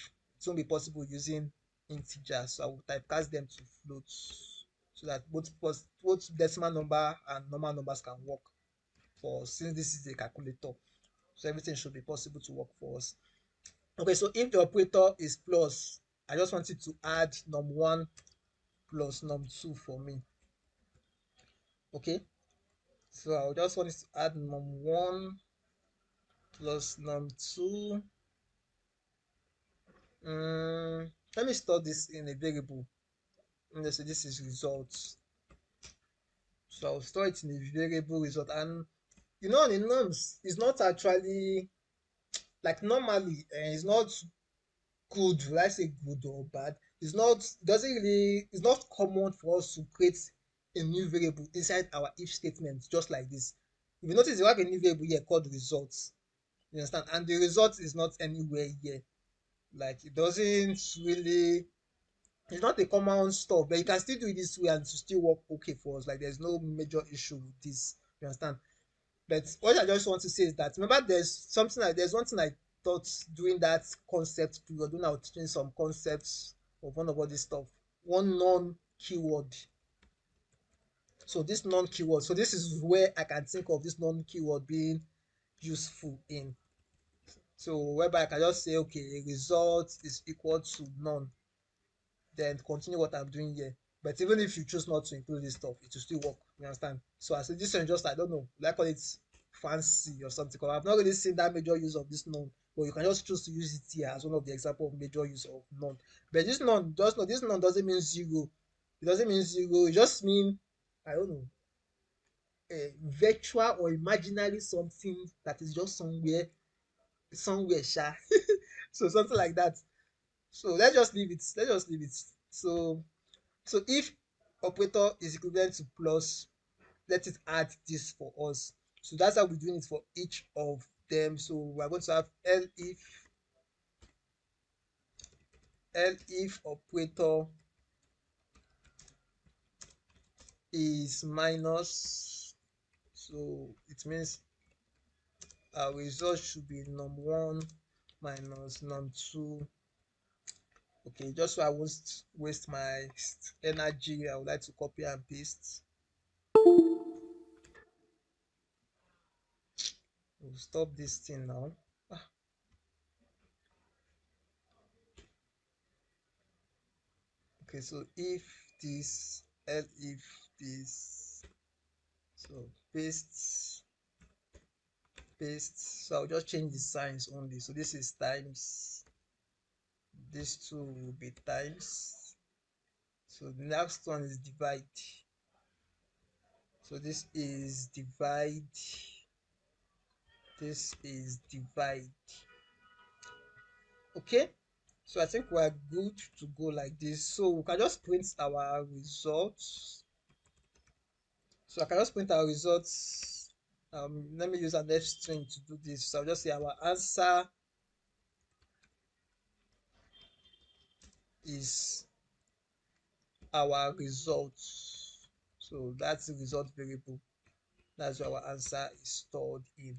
won't be possible using integer, so I will typecast them to floats so that both decimal number and normal numbers can work for us, since this is a calculator. So everything should be possible to work for us. Okay, so if the operator is plus, I just wanted to add num1 plus num2 for me. Okay, so I just want to add num1 plus num2. Let me store this in a variable. Let's say this is results. So I'll store it in a variable result. And you know, the norms is not actually like normally, it's not good. Will I say good or bad? It's not, doesn't really, it's not common for us to create a new variable inside our if statement just like this. If you notice, you have a new variable here called results. You understand? And the result is not anywhere here. Like it doesn't really, it's not a common stuff, but you can still do it this way and to still work okay for us. Like there's no major issue with this. You understand? But what I just want to say is that, remember, there's one thing I thought during that concept period when I was teaching some concepts of one of all this stuff. One non-keyword. So this non-keyword. So this is where I can think of this non-keyword being useful in. So whereby I can just say, okay, a result is equal to none, then continue what I'm doing here. But even if you choose not to include this stuff, it will still work. You understand? So I said this one just, I don't know, like call it fancy or something. Because I've not really seen that major use of this none. But you can just choose to use it here as one of the example of major use of none. But this none, just know this none doesn't mean zero. It doesn't mean zero. It just mean, I don't know, a virtual or imaginary something that is just somewhere sha. So something like that. So let's just leave it. Let's just leave it. So if operator is equivalent to plus, let it add this for us. So that's how we're doing it for each of them. So we're going to have L if operator is minus. So it means our result should be num1 minus num2. Okay, just so I won't waste my energy, I would like to copy and paste. We'll stop this thing now. Ah, okay, so if this, if this, so paste, paste. So I'll just change the signs only. So this is times, this two will be times. So the next one is divide. So this is divide, this is divide. Okay, so I think we're good to go like this. So we can just print our results. So I can just print our results. Let me use an F string to do this. So I'll just say our answer is our results. So that's the result variable. That's where our answer is stored in.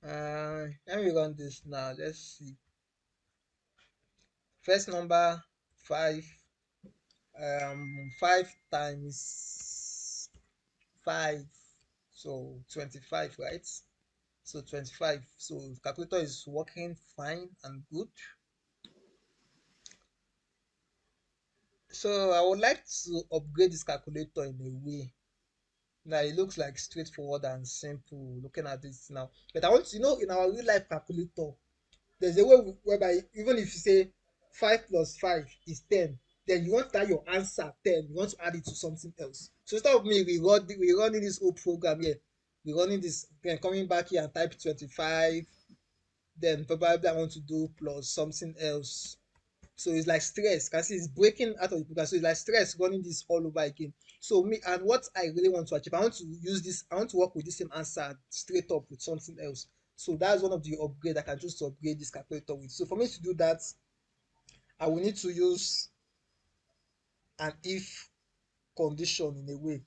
Let me run this now. Let's see. First number 5. 5 times 5. So 25, right? So 25. So calculator is working fine and good. So I would like to upgrade this calculator in a way. Now it looks like straightforward and simple looking at this now. But I want to, in our real life calculator, there's a way whereby even if you say 5 plus 5 is 10, then you want that your answer 10, you want to add it to something else. So instead of me we running this whole program here, we running this, then coming back here and type 25, then probably I want to do plus something else. So it's like stress. Can see it's breaking out of the program. So it's like stress running this all over again. So me, and what I really want to achieve, I want to use this, I want to work with this same answer straight up with something else. So that's one of the upgrade I can choose to upgrade this calculator with. So for me to do that, I will need to use an if condition in a way,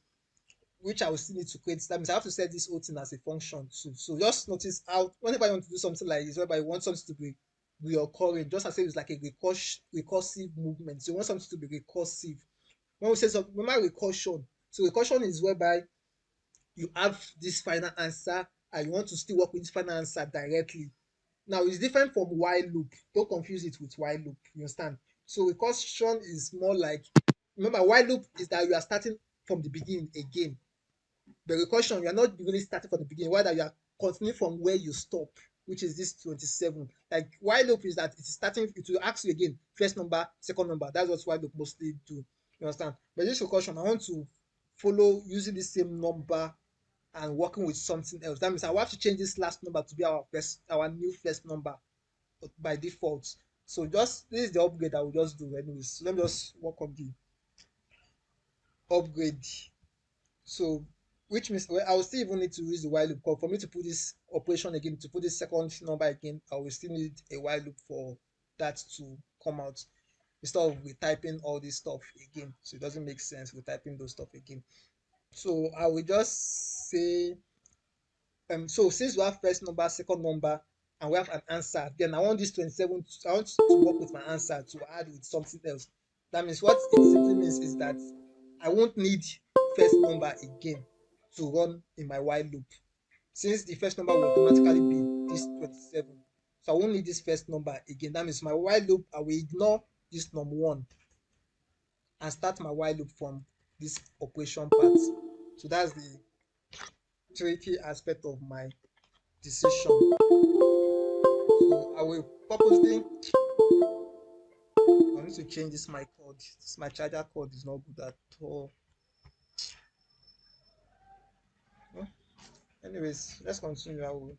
which I will still need to create. That means I have to set this whole thing as a function too. So just notice how whenever I want to do something like this, whereby you want something to be reoccurring, just as if it's like a recursive movement. So you want something to be recursive. When we say something, remember recursion. So recursion is whereby you have this final answer and you want to still work with this final answer directly. Now it's different from while loop. Don't confuse it with while loop. You understand? So recursion is more like, remember while loop is that you are starting from the beginning again. The recursion, you are not really starting from the beginning, rather you are continuing from where you stop, which is this 27. Like while loop is that it is starting, it will ask you again, first number, second number. That's what while loop mostly do. You understand? But this recursion, I want to follow using the same number and working with something else. That means I will have to change this last number to be our new first number by default. So just this is the upgrade I will just do anyways. So let me just work on the upgrade. So which means, well, I will still even need to use the while loop, because for me to put this operation again, to put this second number again, I will still need a while loop for that to come out, instead of retyping all this stuff again. So it doesn't make sense retyping those stuff again. So I will just say, so since we have first number, second number, and we have an answer, then I want this 27, I want to work with my answer to add with something else. That means what it simply means is that I won't need first number again to run in my while loop, since the first number will automatically be this 27. So I won't need this first number again. That means my while loop, I will ignore this num1 and start my while loop from this operation part. So that's the tricky aspect of my decision. So I will purposely, I need to change this my cord. My charger cord is not good at all. Well, anyways, let's continue. I will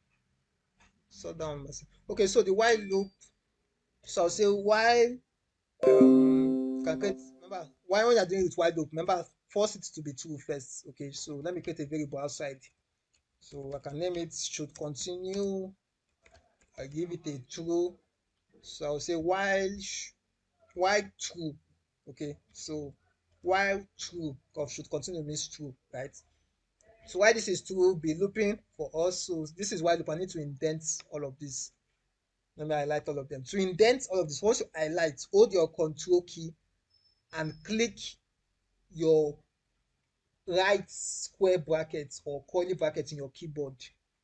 sort down myself. Okay, so the while loop. So I'll say while can create, remember why when you're doing it with while loop, remember force it to be true first. Okay, so let me create a variable outside So I can name it should continue. I give it a true. So I'll say while true. Okay, so while true, because should continue means true, right? So why this is true, be looping for us. So this is why loop. I need to indent all of this. Let me highlight all of them. To indent all of this, once you highlight, hold your control key and click your right square bracket or curly bracket in your keyboard.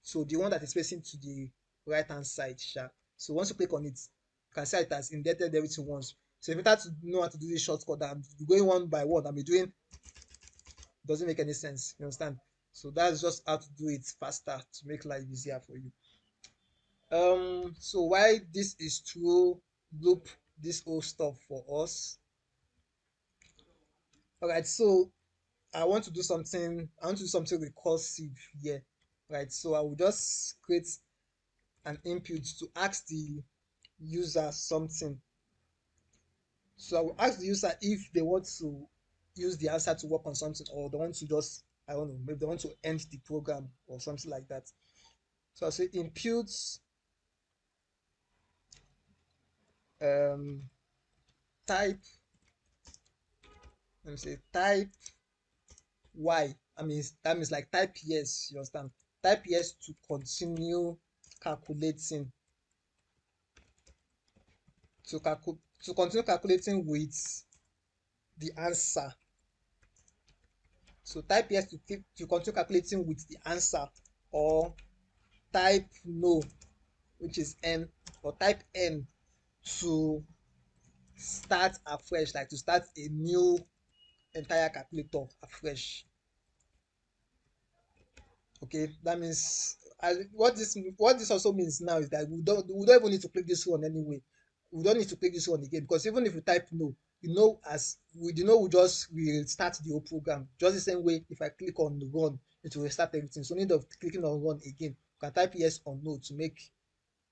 So the one that is facing to the right hand side. Sha. So once you click on it, you can see it has indented everything once. So if you start to know how to do this shortcut and going one by one, be doing doesn't make any sense. You understand? So that's just how to do it faster to make life easier for you. So why this is true, loop this whole stuff for us. All right, so I want to do something recursive here. Right, so I will just create an input to ask the user something. So I will ask the user if they want to use the answer to work on something, or they want to just, I don't know, maybe they want to end the program or something like that. So I say input um type, let me say type y. I mean that means like type yes, you understand? Type yes to continue calculating, to continue calculating with the answer. So type yes to continue calculating with the answer, or type no, which is n, or type n to start afresh, like to start a new entire calculator afresh. Okay, that means what this also means now is that we don't even need to click this one anyway. We don't need to click this one again, because even if you type no, as we just will start the whole program just the same way. If I click on run, it will restart everything. So instead of clicking on run again, you can type yes or no to make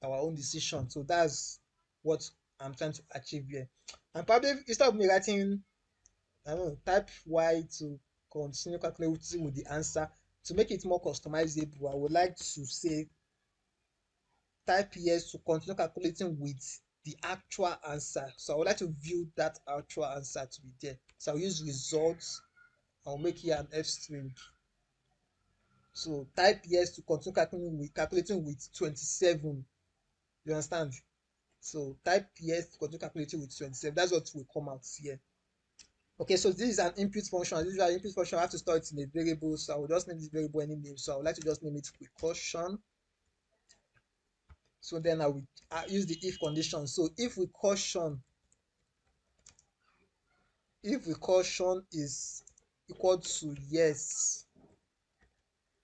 our own decision. So that's what I'm trying to achieve here. And probably instead of me writing, I don't know, type y to continue calculating with the answer, to make it more customizable, I would like to say type yes to continue calculating with the actual answer. So I would like to view that actual answer to be there. So I'll use results. I'll make here an f string. So type yes to continue calculating with 27. You understand? So type yes to continue calculating with 27. That's what will come out here. Okay, so this is an input function. This is an input function. I have to store it in a variable, so I will just name this variable any name. So I would like to just name it recursion. So then I will use the if condition. So if recursion is equal to yes,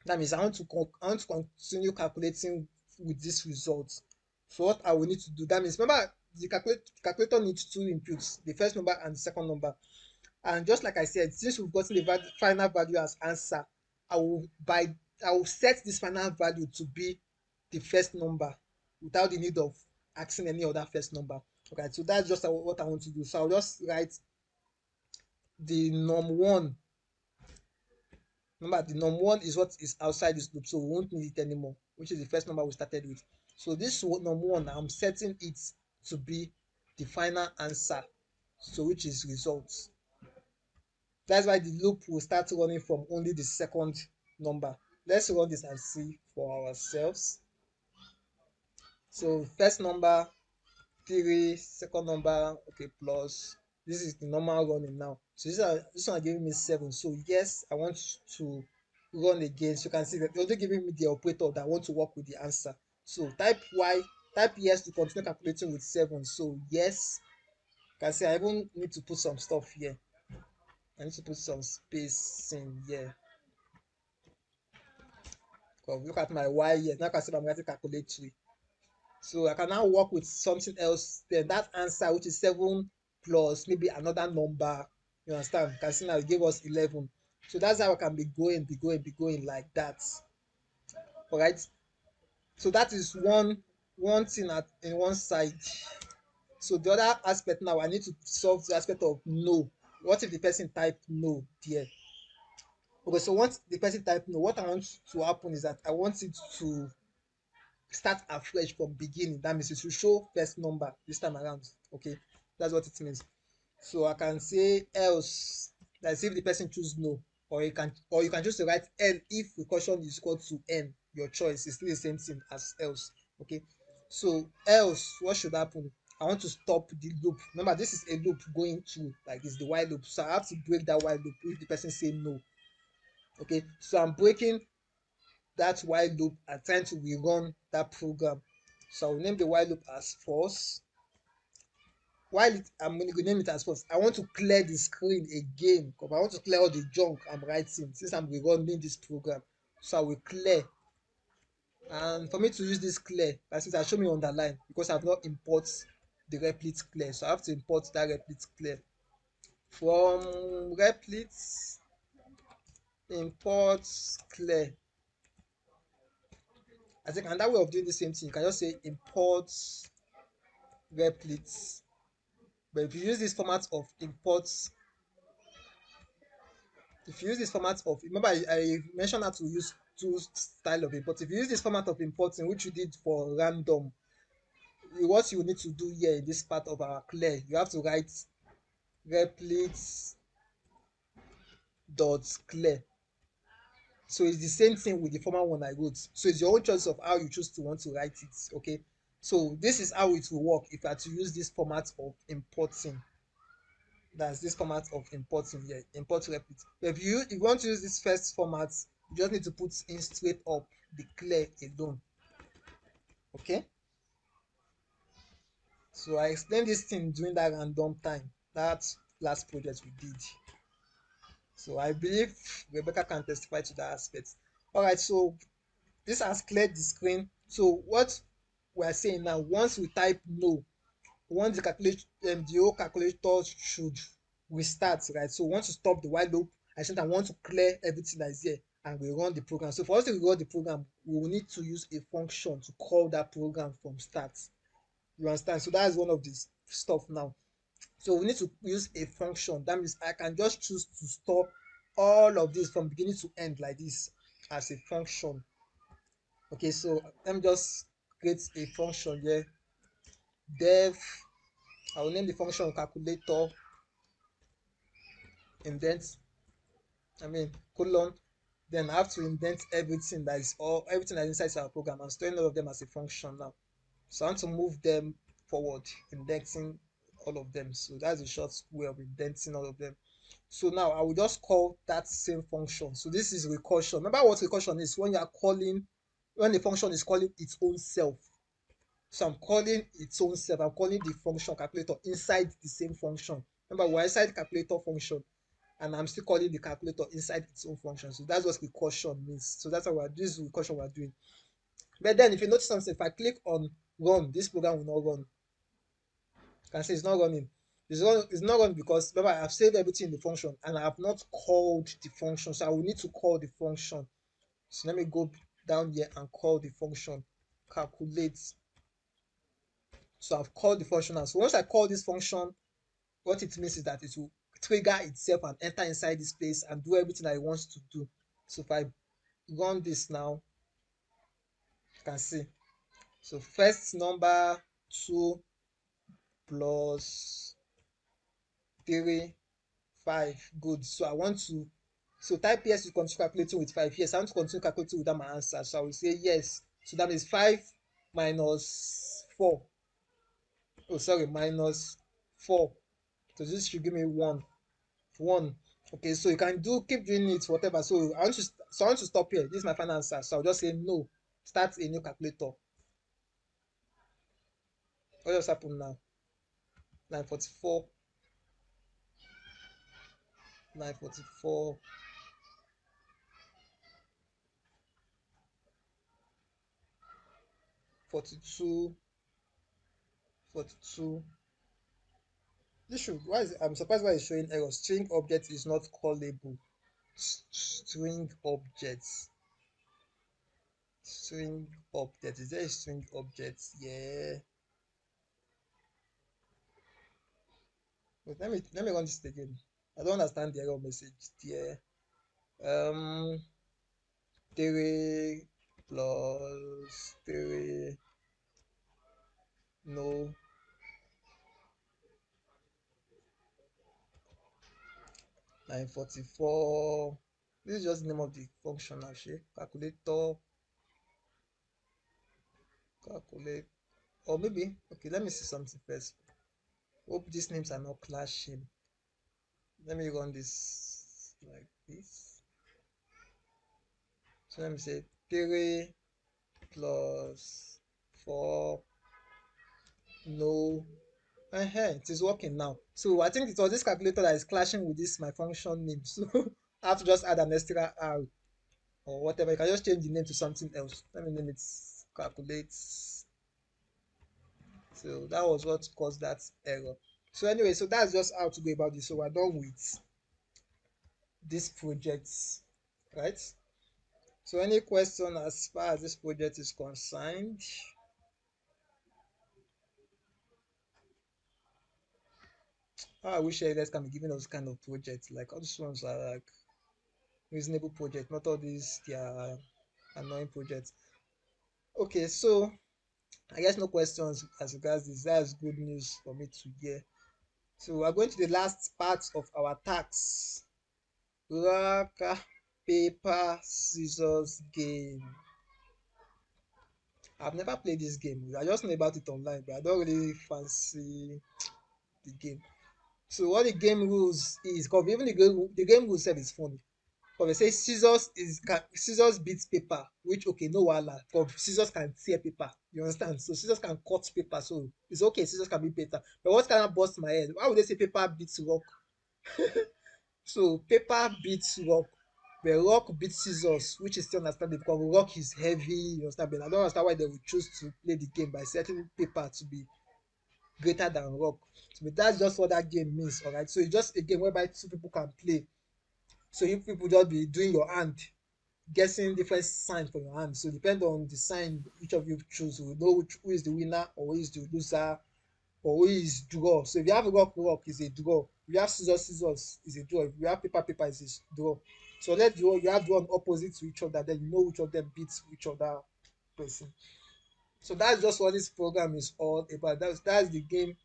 that means I want to continue calculating with this result. So what I will need to do, that means remember the calculator needs two inputs, the first number and the second number. And just like I said, since we've gotten the final value as answer, I will by I will set this final value to be the first number without the need of asking any other first number. Okay, so that's just what I want to do. So I'll just write the num1. Remember, the num1 is what is outside this loop, so we won't need it anymore, which is the first number we started with. So this num1, I'm setting it to be the final answer, so which is results. That's why the loop will start running from only the second number. Let's run this and see for ourselves. So first number 3, second number, okay, plus this is the normal running now. So this one are giving me 7. So yes, I want to run again. So you can see that they're only giving me the operator that I want to work with the answer. So type yes to continue calculating with 7. So yes, you can see I even need to put some stuff here. I need to put some space in here. Look at my y here. Now I can see I'm writing calculatory. So I can now work with something else. Then that answer, which is 7 plus maybe another number. You understand? You can see now it gave us 11. So that's how I can be going like that. All right. So that is one thing in one side. So the other aspect now, I need to solve the aspect of no. What if the person typed no there? Okay, so once the person type no, what I want to happen is that I want it to start afresh from beginning. That means it should show first number this time around. Okay, that's what it means. So I can say else. That's if the person choose no, or you can just write n if recursion is equal to n. Your choice is still the same thing as else. Okay, so else what should happen? I want to stop the loop. Remember, this is a loop going through like this, the while loop. So I have to break that while loop if the person say no. Okay, so I'm breaking that while loop and trying to rerun that program. So I'll name the while loop as false. While I'm going to name it as false, I want to clear the screen again because I want to clear all the junk I'm writing since I'm rerunning this program. So I will clear. And for me to use this clear, that means I show me underline because I've not import the replit clear. So I have to import that replit clear. From replit, import clear. I think another way of doing the same thing, you can just say import replit. But if you use this format of import, if you use this format of, remember I mentioned how to use two style of import. If you use this format of importing, which you did for random, what you need to do here in this part of our clear, you have to write replit dot clear. So it's the same thing with the former one I wrote. So it's your own choice of how you choose to want to write it. Okay. So this is how it will work if you are to use this format of importing. That's this format of importing here, import replit. But if you want to use this first format, you just need to put in straight up the clear alone. Okay. So I explained this thing during that random time, that last project we did. So I believe Rebecca can testify to that aspect. All right. So this has cleared the screen. So what we are saying now, once we type no, once the whole calculator should restart, right? So once you stop the while loop, I said I want to clear everything that is here and we run the program. So for us to run the program, we will need to use a function to call that program from start. You understand? So that's one of the stuff now. So we need to use a function. That means I can just choose to store all of this from beginning to end like this as a function. Okay, so let me just create a function here. Dev, I will name the function calculator, indent, colon. Then I have to indent everything that is inside our program and storing all of them as a function now. So I want to move them forward, indenting all of them. So that's a short way of indenting all of them. So now I will just call that same function. So this is recursion. Remember what recursion is? When the function is calling its own self. So I'm calling its own self. I'm calling the function calculator inside the same function. Remember, we're inside the calculator function, and I'm still calling the calculator inside its own function. So that's what recursion means. So that's what this recursion we're doing. But then, if you notice something, if I click on run, this program will not run. You can see it's not running. It's not running because remember I've saved everything in the function and I have not called the function. So I will need to call the function. So let me go down here and call the function calculate. So I've called the function now. So once I call this function, what it means is that it will trigger itself and enter inside this place and do everything that it wants to do. So if I run this now, you can see. So first number 2 plus 3, 5. Good. So I want to type yes to continue calculating with 5. Yes, I want to continue calculating without my answer. So I will say yes. So that means 5 minus 4. Oh, sorry, minus 4. So this should give me 1. 1. Okay, so you can keep doing it, whatever. So I want to stop here. This is my final answer. So I'll just say no. Start a new calculator. What just happened now? 944, 944, 42, 42. I'm surprised why it's showing error. String object is not callable. String objects. String object. Is there a string object? Yeah. Wait, let me run this again. I don't understand the error message there. Um, 3 plus 3, no, 944. This is just the name of the function actually. Calculator, calculate, or maybe, okay, let me see something first. Hope these names are not clashing. Let me run this like this. So let me say 3 plus 4, no. It is working now. So I think it was this calculator that is clashing with this my function name. So I have to just add an extra R or whatever. You can just change the name to something else. Let me name it calculate. So that was what caused that error. So anyway, so that's just how to go about this. So we're done with this project, right? So any question as far as this project is concerned? I wish you guys can be giving us kind of projects. Like all these ones are like reasonable projects, not all these they are annoying projects. Okay, so I guess no questions as regards this. That's good news for me to hear. So we're going to the last part of our task. Rock, paper, scissors game. I've never played this game. I just know about it online, but I don't really fancy the game. So what the game rules is, because even the game rules itself is funny. Because they say scissors beats paper, which okay, no wahala. Because scissors can tear paper. You understand? So scissors can cut paper. So it's okay, scissors can beat paper. But what kind of bust my head? Why would they say paper beats rock? So paper beats rock, but rock beats scissors, which is still understandable because rock is heavy. You understand? But I don't understand why they would choose to play the game by setting paper to be greater than rock. So but that's just what that game means, alright? So it's just a game whereby two people can play. So you people just be doing your hand, guessing different signs from your hand. So depend on the sign each of you choose, you will know who is the winner or who is the loser or who is draw. So if you have rock is a draw. If you have scissors is a draw. If you have paper is a draw. So let you have one opposite to each other, then you know which of them beats which other person. So that's just what this program is all about. That's the game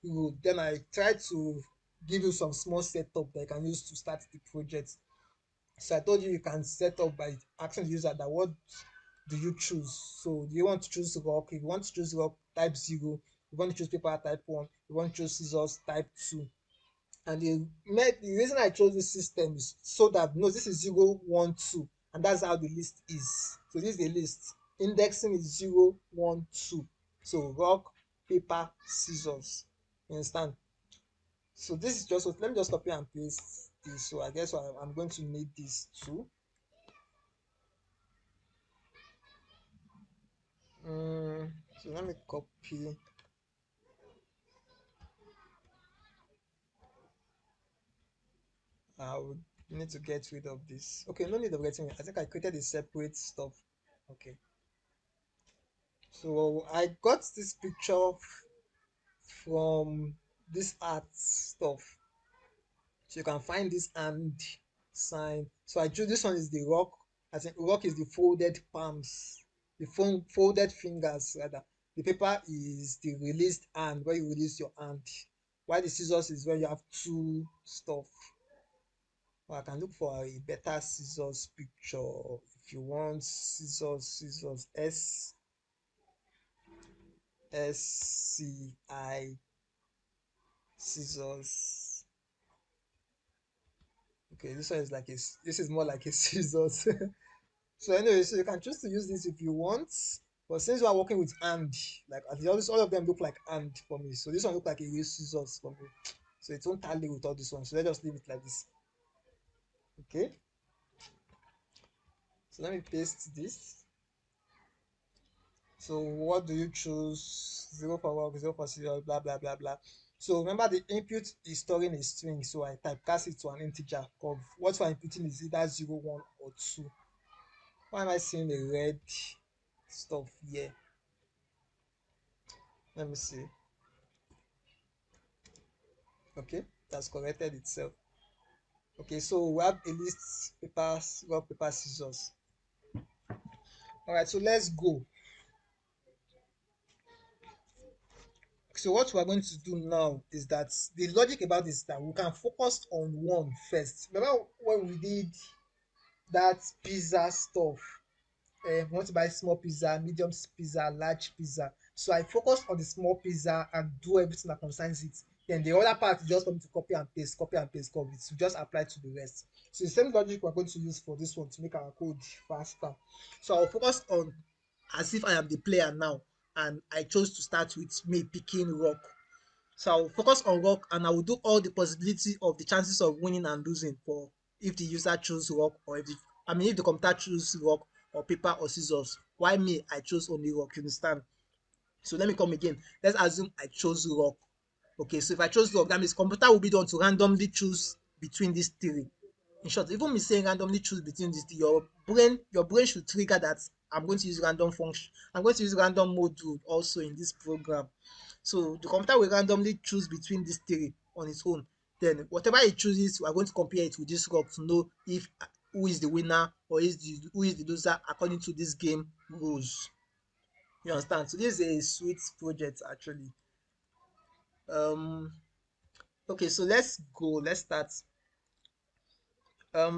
rule. Then I try to give you some small setup that you can use to start the project. So I told you you can set up by asking the user that what do you choose? So do you want to choose rock? If you want to choose rock, type 0. If you want to choose paper, type 1. If you want to choose scissors, type 2. And the reason I chose this system is so that no, this is 0, 1, 2. And that's how the list is. So this is the list. Indexing is 0, 1, 2. So rock, paper, scissors. You understand? So this is just what, let me just copy and paste this. So I guess I'm going to need this too. So let me copy. I would need to get rid of this. Okay, no need of getting rid. I think I created a separate stuff. Okay. So I got this picture from this art stuff. So you can find this hand sign. So I choose this one is the rock. I think rock is the folded palms, the folded fingers rather. The paper is the released hand where you release your hand. While the scissors is when you have two stuff. Or I can look for a better scissors picture. If you want scissors, SCI scissors. Okay, this one is like this is more like a scissors. So anyway, so you can choose to use this if you want. But since we are working with hand, like all of them look like hand for me. So this one look like a real scissors for me. So it won't tally with all this one. So let's just leave it like this. Okay. So let me paste this. So what do you choose? 0 for work, 0 for serial, blah blah blah blah. So remember the input is storing a string, so I typecast it to an integer. Of what for inputting is either 0, 1, or 2. Why am I seeing the red stuff here? Let me see. Okay, that's corrected itself. Okay, so we have a list, paper, rock, paper, scissors. All right, so let's go. So what we are going to do now is that the logic about this is that we can focus on one first. Remember when we did that pizza stuff? We want to buy small pizza, medium pizza, large pizza. So I focus on the small pizza and do everything that concerns it. Then the other part is just for me to copy and paste, copy and paste, copy. To just apply to the rest. So the same logic we're going to use for this one to make our code faster. So I'll focus on as if I am the player now, and I chose to start with me picking rock. So I will focus on rock and I will do all the possibility of the chances of winning and losing for if the user choose rock or if the computer choose rock or paper or scissors. Why me? I chose only rock. You understand? So let me come again. Let's assume I chose rock. Okay, so if I chose rock, that means computer will be the one to randomly choose between these three. In short, even me saying randomly choose between these three, your brain should trigger that I'm going to use random function. I'm going to use random module also in this program. So the computer will randomly choose between these three on its own. Then whatever it chooses, we are going to compare it with this rock to know if who is the winner or who is the loser according to this game rules. You understand? So this is a sweet project actually. Um okay, so let's go. Let's start.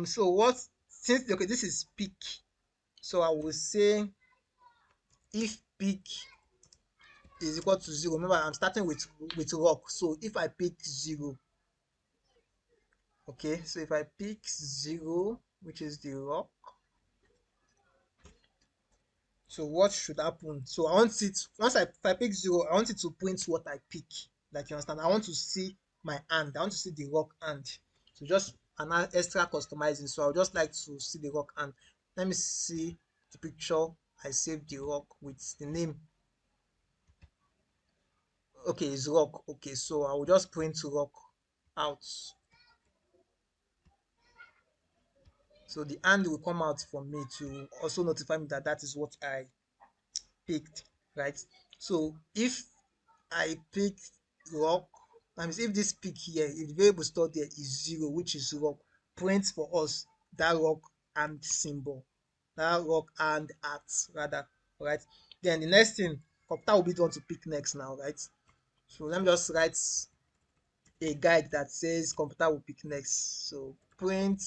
So what since okay this is peak. So I will say if peak is equal to zero. Remember, I'm starting with rock. So if I pick zero, okay. So if I pick zero, which is the rock, so what should happen? So I want it once if I pick zero, I want it to print what I pick. Like you understand? I want to see my hand. I want to see the rock hand. So just an extra customizing. So I would just like to see the rock hand. Let me see the picture. I saved the rock with the name. Okay, it's rock. Okay, so I will just print rock out. So the hand will come out for me to also notify me that that is what I picked, right? So if I pick rock, that means if this pick here, if the variable stored there is zero, which is rock, print for us that rock and symbol, that rock and art rather, right? Then the next thing, computer will be the one to pick next now, right? So let me just write a guide that says computer will pick next. So print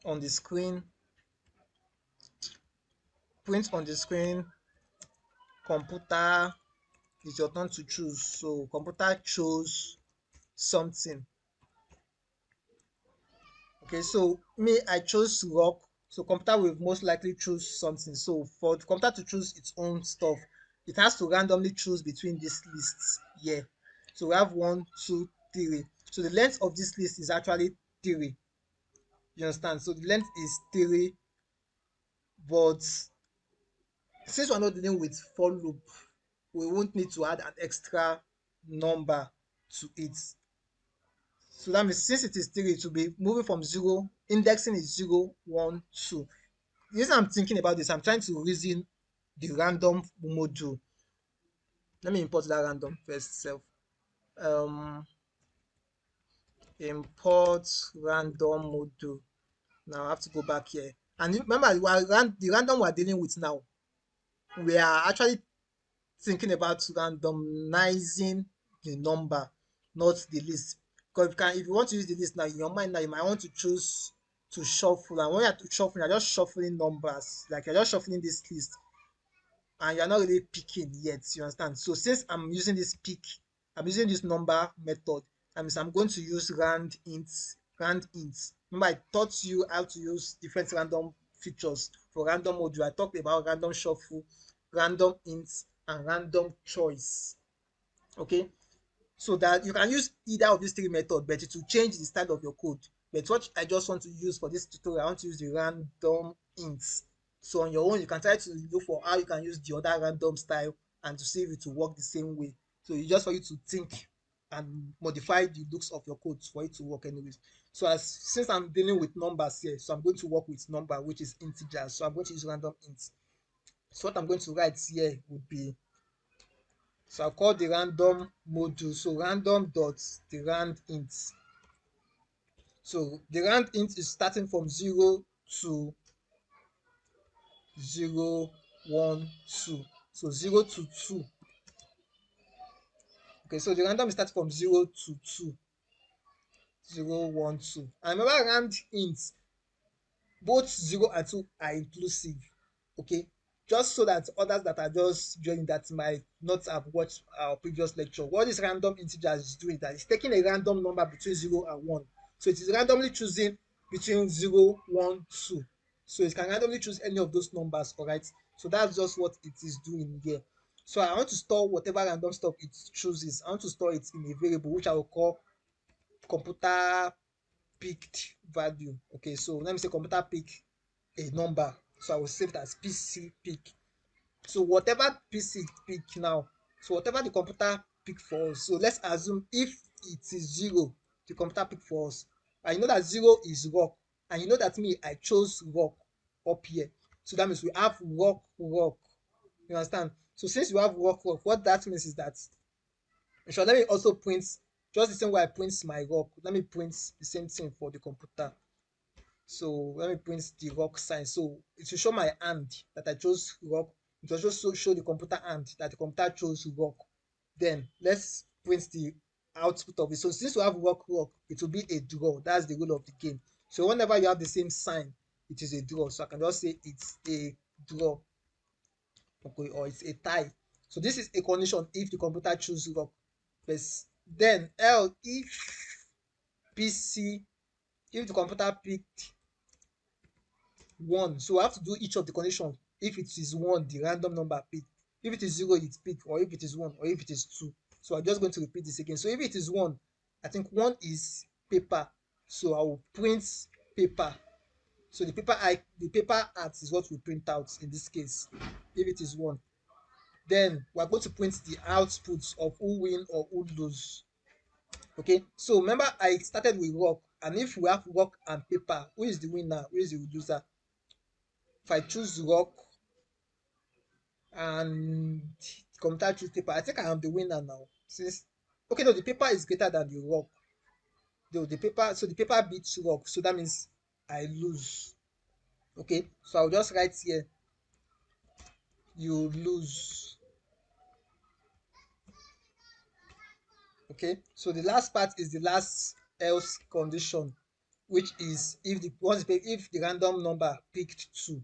on the screen, print on the screen, computer is your turn to choose. So computer chose something. Okay, so me, I chose rock. So computer will most likely choose something. So for the computer to choose its own stuff, it has to randomly choose between these lists here. So we have one, two, three. So the length of this list is actually three. You understand? So the length is three, but since we're not dealing with for loop, we won't need to add an extra number to it. So that means since it is three, it will be moving from zero, indexing is zero, one, two. The reason I'm thinking about this, I'm trying to reason the random module. Let me import that random first self. Um, import random module. Now I have to go back here. And remember, the random we're dealing with now, we are actually thinking about randomizing the number, not the list. Because if you want to use the list now in your mind now, you might want to choose to shuffle. And when you're shuffling, you're just shuffling numbers. Like you're just shuffling this list and you're not really picking yet. You understand? So since I'm using this pick, I'm using this number method. That means I'm going to use rand ints. Rand ints. Remember, I taught you how to use different random features for random module. I talked about random shuffle, random ints, and random choice. Okay, so that you can use either of these three methods, but it will change the style of your code. But what I just want to use for this tutorial, I want to use the random ints. So on your own, you can try to look for how you can use the other random style and to see if it will work the same way. So it's just for you to think and modify the looks of your code for it to work anyways. So since I'm dealing with numbers here, so I'm going to work with number, which is integers. So I'm going to use random ints. So what I'm going to write here would be, so I'll call the random module. So random dot the rand int. So the round int is starting from 0 to 0, 1, 2. So 0 to 2. Okay, so the random is starting from 0 to 2, 0, 1, 2. And remember, round ints, both 0 and 2 are inclusive. Okay, just so that others that are just joining that might not have watched our previous lecture, what this random integer is doing, that it's taking a random number between 0 and 1. So it is randomly choosing between 0, 1, 2. So it can randomly choose any of those numbers. All right, so that's just what it is doing here. So I want to store whatever random stuff it chooses. I want to store it in a variable which I will call computer picked value. Okay, so let me say computer pick a number. So I will save it as PC pick. So whatever PC pick now, so whatever the computer pick for us, so let's assume if it is 0, the computer pick for us, and you know that 0 is rock, and you know that me, I chose rock up here. So that means we have rock, rock. You understand? So since we have rock, rock, what that means is that, sure, let me also print, just the same way I print my rock, let me print the same thing for the computer. So let me print the rock sign. So it will show my hand that I chose rock. It will also show the computer hand that the computer chose rock. Then let's print the output of it. So since we have rock, rock, it will be a draw. That's the rule of the game. So whenever you have the same sign, it is a draw. So I can just say it's a draw, okay, or it's a tie. So this is a condition if the computer choose rock. But then L if PC, if the computer picked 1. So I have to do each of the conditions. If it is 1, the random number picked. If it is 0, it's picked, or if it is 1, or if it is 2. So I'm just going to repeat this again. So if it is 1, I think 1 is paper. So I will print paper. So the paper art is what we print out in this case. If it is 1, then we're going to print the output of who win or who lose. Okay, so remember I started with rock, and if we have rock and paper, who is the winner, who is the loser? If I choose rock and computer choose paper, I think I am the winner now. Since, okay, no, the paper is greater than the rock. Though the paper, so the paper beats rock, so that means I lose. Okay, so I'll just write here, you lose. Okay, so the last part is the last else condition, which is if the random number picked 2.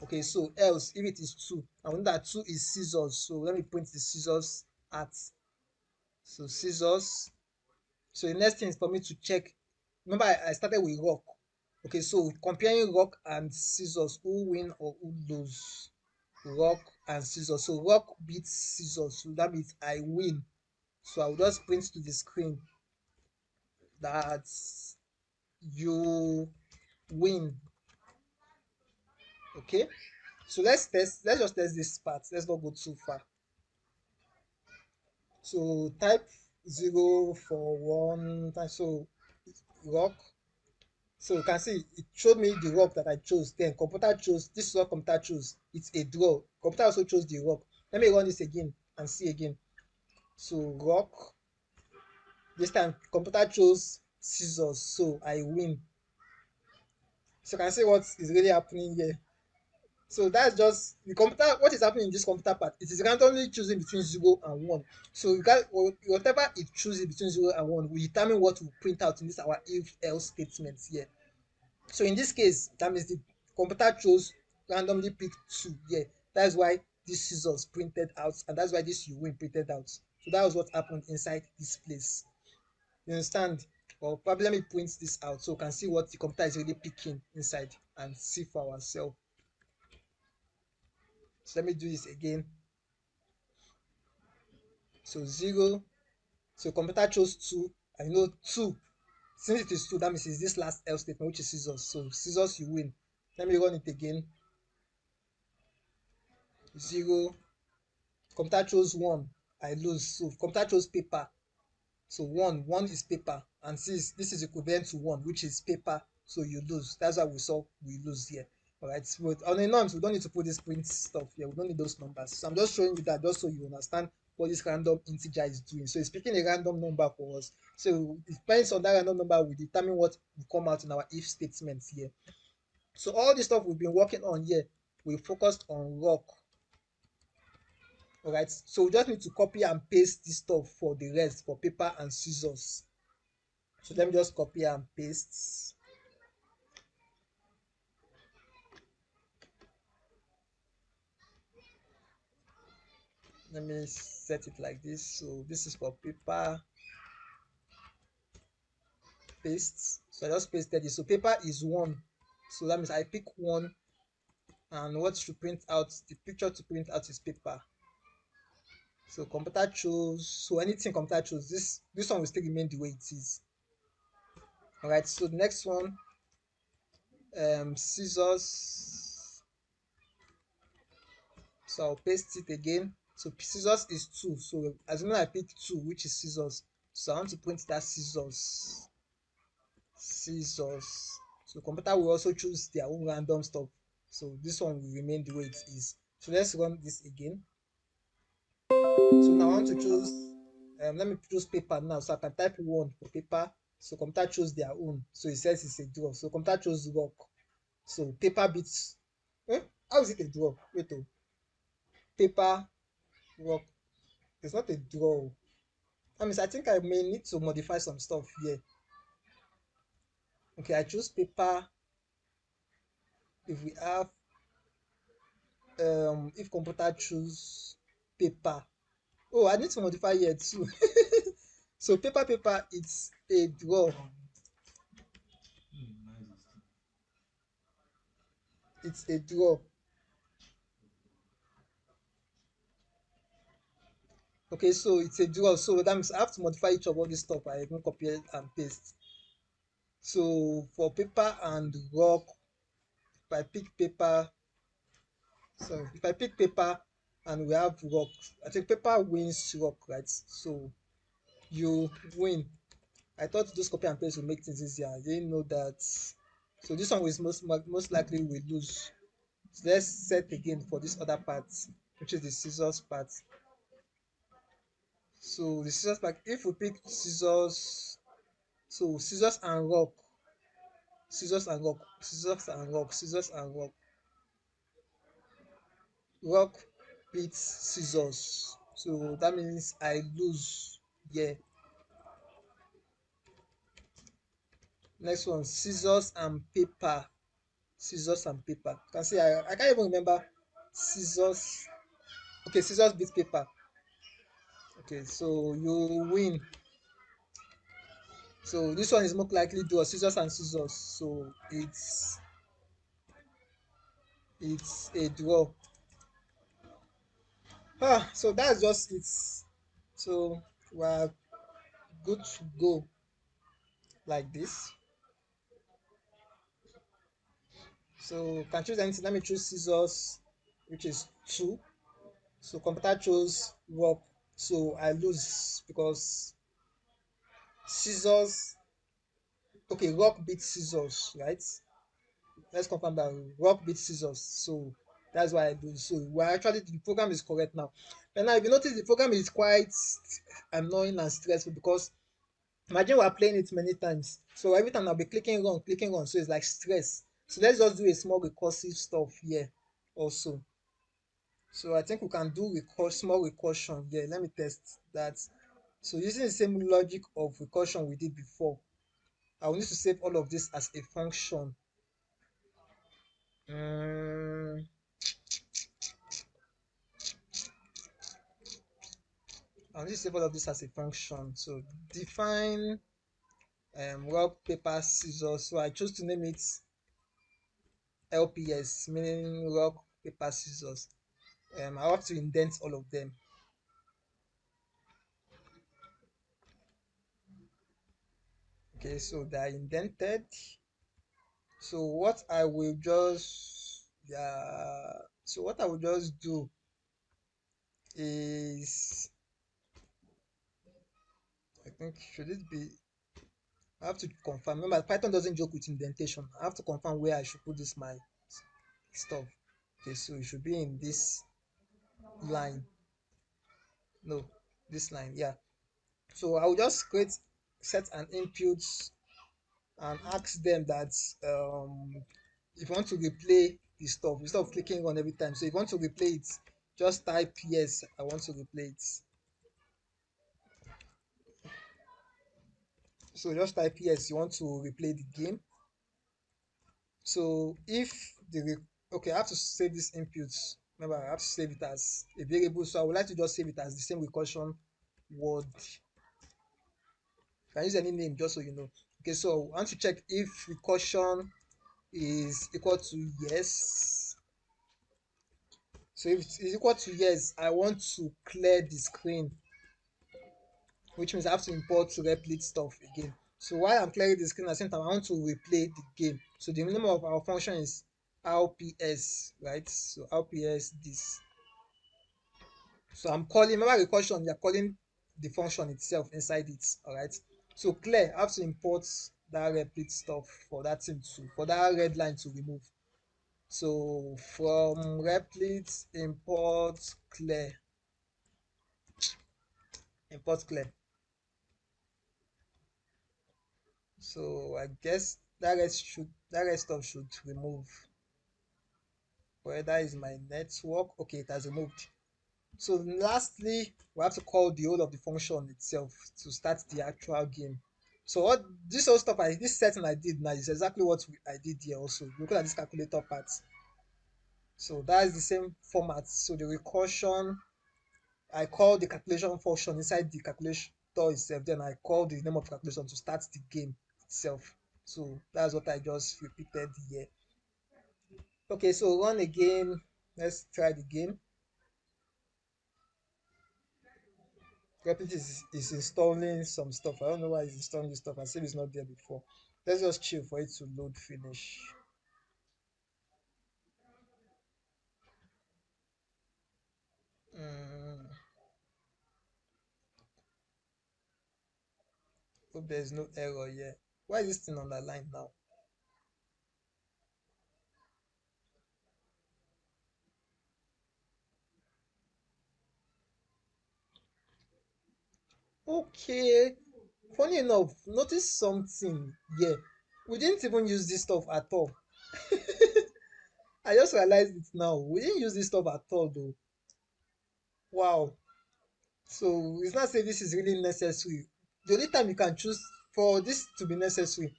Okay, so else if it is 2, and we know that 2 is scissors, so let me print the scissors at. So scissors. So the next thing is for me to check. Remember, I started with rock. Okay, so comparing rock and scissors, who win or who lose? Rock and scissors. So rock beats scissors, so that means I win. So I'll just print to the screen that you win. Okay, so let's just test this part. Let's not go too far. So type 0 for 1 time. So rock. So you can see it showed me the rock that I chose. Then computer chose, this is what computer chose. It's a draw. Computer also chose the rock. Let me run this again and see again. So rock. This time computer chose scissors. So I win. So you can see what is really happening here. So that's just the computer. What is happening in this computer part? It is randomly choosing between 0 and 1. So you got whatever it chooses between 0 and 1 will determine what will print out in this our if else statement here. So in this case, that means the computer chose randomly picked 2 here. That's why this scissors printed out, and that's why this you win printed out. So that was what happened inside this place. You understand? Or probably let me print this out so we can see what the computer is really picking inside and see for ourselves. So let me do this again. So 0. So computer chose 2. I know 2. Since it is 2, that means it's this last else statement, which is scissors. So scissors you win. Let me run it again. 0. Computer chose 1. I lose. So computer chose paper. So 1 is paper, and since this is equivalent to 1, which is paper, so you lose. That's why we saw we lose here. All right, but on a norms, we don't need to put this print stuff here. We don't need those numbers. So I'm just showing you that just so you understand what this random integer is doing. So it's picking a random number for us. So it depends on that random number will determine what will come out in our if statement here. So all the stuff we've been working on here, we focused on rock. All right. So we just need to copy and paste this stuff for the rest for paper and scissors. So let me just copy and paste. Let me set it like this. So this is for paper, paste. So I just pasted it. So paper is 1. So that means I pick 1, and what should print out, the picture to print out is paper. So computer chose, so anything computer chose, this one will still remain the way it is. All right, so the next one, scissors. So I'll paste it again. So scissors is 2. So assuming I pick 2, which is scissors, so I want to print that scissors. Scissors. So computer will also choose their own random stuff. So this one will remain the way it is. So let's run this again. So now I want to choose, let me choose paper now. So I can type 1 for paper. So computer chose their own. So it says it's a draw. So computer chose rock. So paper beats. Eh? How is it a draw? Wait, oh. Paper, rock. It's not a draw. That means I think I may need to modify some stuff here. Okay, I choose paper. If we have, if computer choose paper. Oh, I need to modify here too. So paper, it's a draw. It's a draw. Okay, so it's a draw. So that means I have to modify each of all this stuff. I even copy it and paste. So for paper and rock, if I pick paper, so if I pick paper and we have rock, I think paper wins rock, right? So you win. I thought those copy and paste would make things easier. I didn't know that. So this one is most likely we lose. So let's set again for this other part, which is the scissors part. So the scissors part, if we pick scissors, so scissors and rock, scissors and rock, scissors and rock, scissors and rock, rock beats scissors. So that means I lose. Yeah. Next one, scissors and paper. Scissors and paper. You can see I can't even remember scissors. Okay, scissors beat paper. Okay, so you win. So this one is more likely draw scissors and scissors. So it's a draw. So that's just it. So we're good to go like this. So can choose anything. Let me choose scissors, which is 2. So computer chose rock. So I lose because scissors. Okay, rock beats scissors, right? Let's confirm that rock beats scissors. So that's why I lose. So we're actually the program is correct now. And now if you notice the program is quite annoying and stressful because imagine we're playing it many times. So every time I'll be clicking on. So it's like stress. So let's just do a small recursive stuff here also. So I think we can do small recursion here. Let me test that. So using the same logic of recursion we did before, I will need to save all of this as a function. Um, I'll need to save all of this as a function. So define rock, paper, scissors. So I chose to name it LPS, meaning rock, paper, scissors. I have to indent all of them. Okay, so they are indented. So what I will just so what I will just do is I think should it be I have to confirm. Remember, Python doesn't joke with indentation. I have to confirm where I should put this my stuff. Okay, so it should be in this line. No, this line, yeah. So I will just create set an input and ask them that if you want to replay the stuff instead of clicking on every time. So if you want to replay it, just type yes, I want to replay it. So just type yes, you want to replay the game. So if okay, I have to save this input. Remember, I have to save it as a variable. So I would like to just save it as the same recursion word. You can use any name just so you know. Okay, so I want to check if recursion is equal to yes. So if it is equal to yes, I want to clear the screen, which means I have to import to replicate stuff again. So while I'm clearing the screen at the same time, I want to replay the game. So the name of our function is rps, right? So rps this. So I'm calling, remember recursion, you're calling the function itself inside it, all right? So clear, I have to import that replicate stuff for that thing to, for that red line to remove. So from replicate import clear, import clear. So I guess that rest stuff should remove. Whether is my network, okay, it has removed. So lastly, we have to call the whole of the function itself to start the actual game. So what this whole stuff, this setting I did now is exactly what I did here also. Look at this calculator part. So that is the same format. So the recursion, I call the calculation function inside the calculator itself. Then I call the name of the calculation to start the game itself. So that's what I just repeated here. Okay, so run again. Let's try the game. Replit is installing some stuff. I don't know why it's installing this stuff. I said it's not there before. Let's just chill for it to load finish. Mm, hope there's no error here. Why is this thing on the line now? Okay. Funny enough, notice something here. We didn't even use this stuff at all. I just realized it now. We didn't use this stuff at all though. Wow. So it's not saying this is really necessary. The only time you can choose for this to be necessary,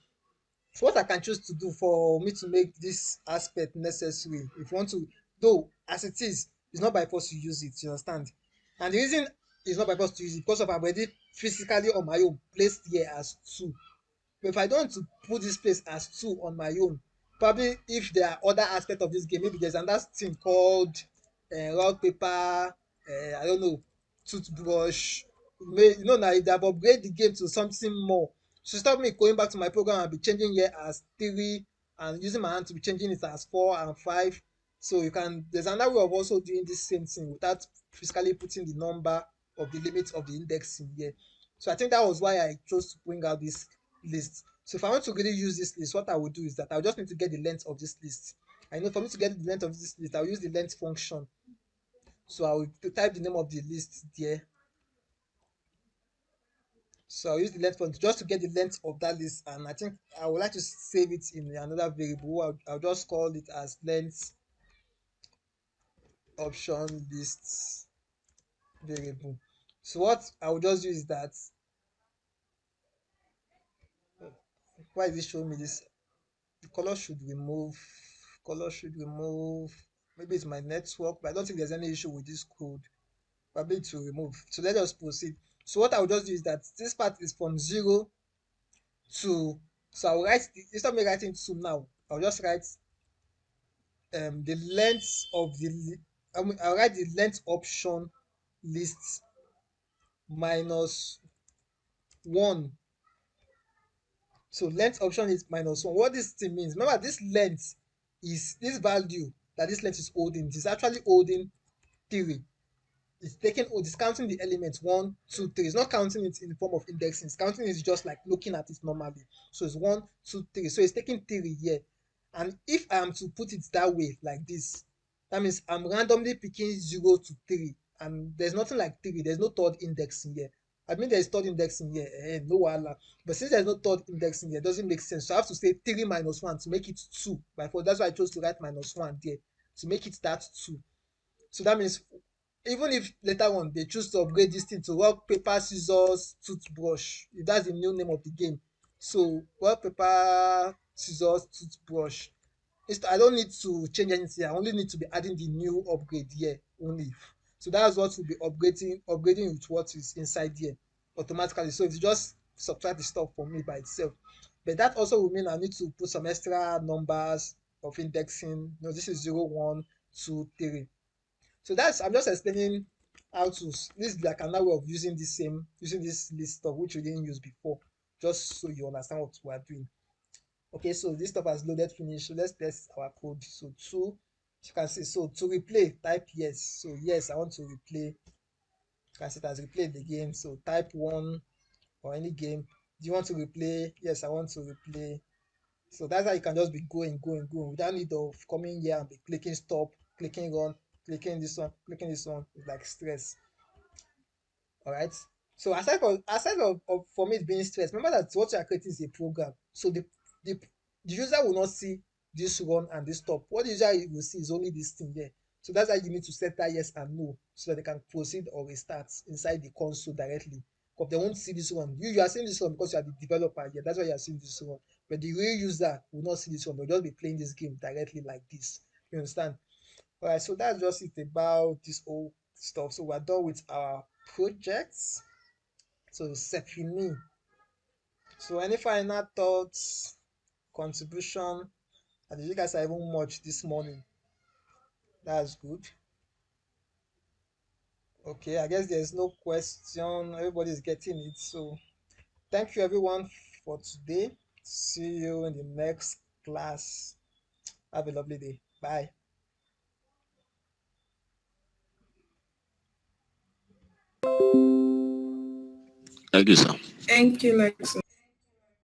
so what I can choose to do for me to make this aspect necessary, if you want to, though as it is, it's not by force to use it, you understand? And the reason it's not by force to use it because of I'm already physically on my own placed here as two. But if I don't want to put this place as two on my own, probably if there are other aspects of this game, maybe there's another thing called rock paper, I don't know, toothbrush. You know, now if they have upgraded the game to something more, so stop me going back to my program and be changing here as three and using my hand to be changing it as four and five. So you can, there's another way of also doing this same thing without physically putting the number of the limit of the index in here. So I think that was why I chose to bring out this list. So if I want to really use this list, what I will do is that I'll just need to get the length of this list. I know for me to get the length of this list, I'll use the length function. So I will type the name of the list there. So I'll use the length function just to get the length of that list. And I think I would like to save it in another variable. I'll just call it as length option list variable. So what I will just use is that, why is it showing me this? The color should remove, maybe it's my network, but I don't think there's any issue with this code. Probably to remove. So let us proceed. So what I'll just do is that this part is from 0 to, so I'll write instead of me writing 2 now, I'll just write the length of I'll write the length option list minus 1. So length option is minus 1. What this thing means, remember this length is this value that this length is holding. It is actually holding 3. It's taking, oh, it's counting the elements 1, 2, 3. It's not counting it in the form of indexing. It's counting it just like looking at it normally. So it's 1, 2, 3. So it's taking 3 here. And if I am to put it that way, like this, that means I'm randomly picking 0 to 3 and there's nothing like three. There's no third index in here. I mean, there's third index in here, no wahala. But since there's no third index in here, it doesn't make sense. So I have to say 3 minus 1 to make it 2 by 4. That's why I chose to write minus 1 there to make it that 2. So that means even if later on they choose to upgrade this thing to rock, paper, scissors, toothbrush, if that's the new name of the game. So rock, paper, scissors, toothbrush. I don't need to change anything. I only need to be adding the new upgrade here only. So that's what will be upgrading with what is inside here automatically. So it's just subtract the stuff for me by itself. But that also will mean I need to put some extra numbers of indexing. This is 0, 1, 2, 3. So that's I'm just explaining how to this is like another way of using this list stuff which we didn't use before, just so you understand what we are doing. Okay, so this stuff has loaded finish. So let's test our code. So two, you can see. So to replay, type yes. So yes, I want to replay. You can see it has replayed the game. So type one or any game. Do you want to replay? Yes, I want to replay. So that's how you can just be going without need of coming here and be clicking stop, clicking run, clicking this one, clicking this one. It's like stress. All right. So aside of for me being stressed, remember that what you are creating is a program. So the the user will not see this run and this stop. What the user will see is only this thing here. So that's why you need to set that yes and no so that they can proceed or restart inside the console directly. Because they won't see this one. You are seeing this one because you are the developer here. That's why you are seeing this one. But the real user will not see this one. They'll just be playing this game directly like this. You understand? All right. So that's just it about this whole stuff. So we're done with our projects. So c'est fini. So any final thoughts, contribution? And you guys are even much this morning. That's good. Okay, I guess there's no question. Everybody's getting it. So thank you everyone for today. See you in the next class. Have a lovely day. Bye. Thank you, sir. Thank you, Lexi.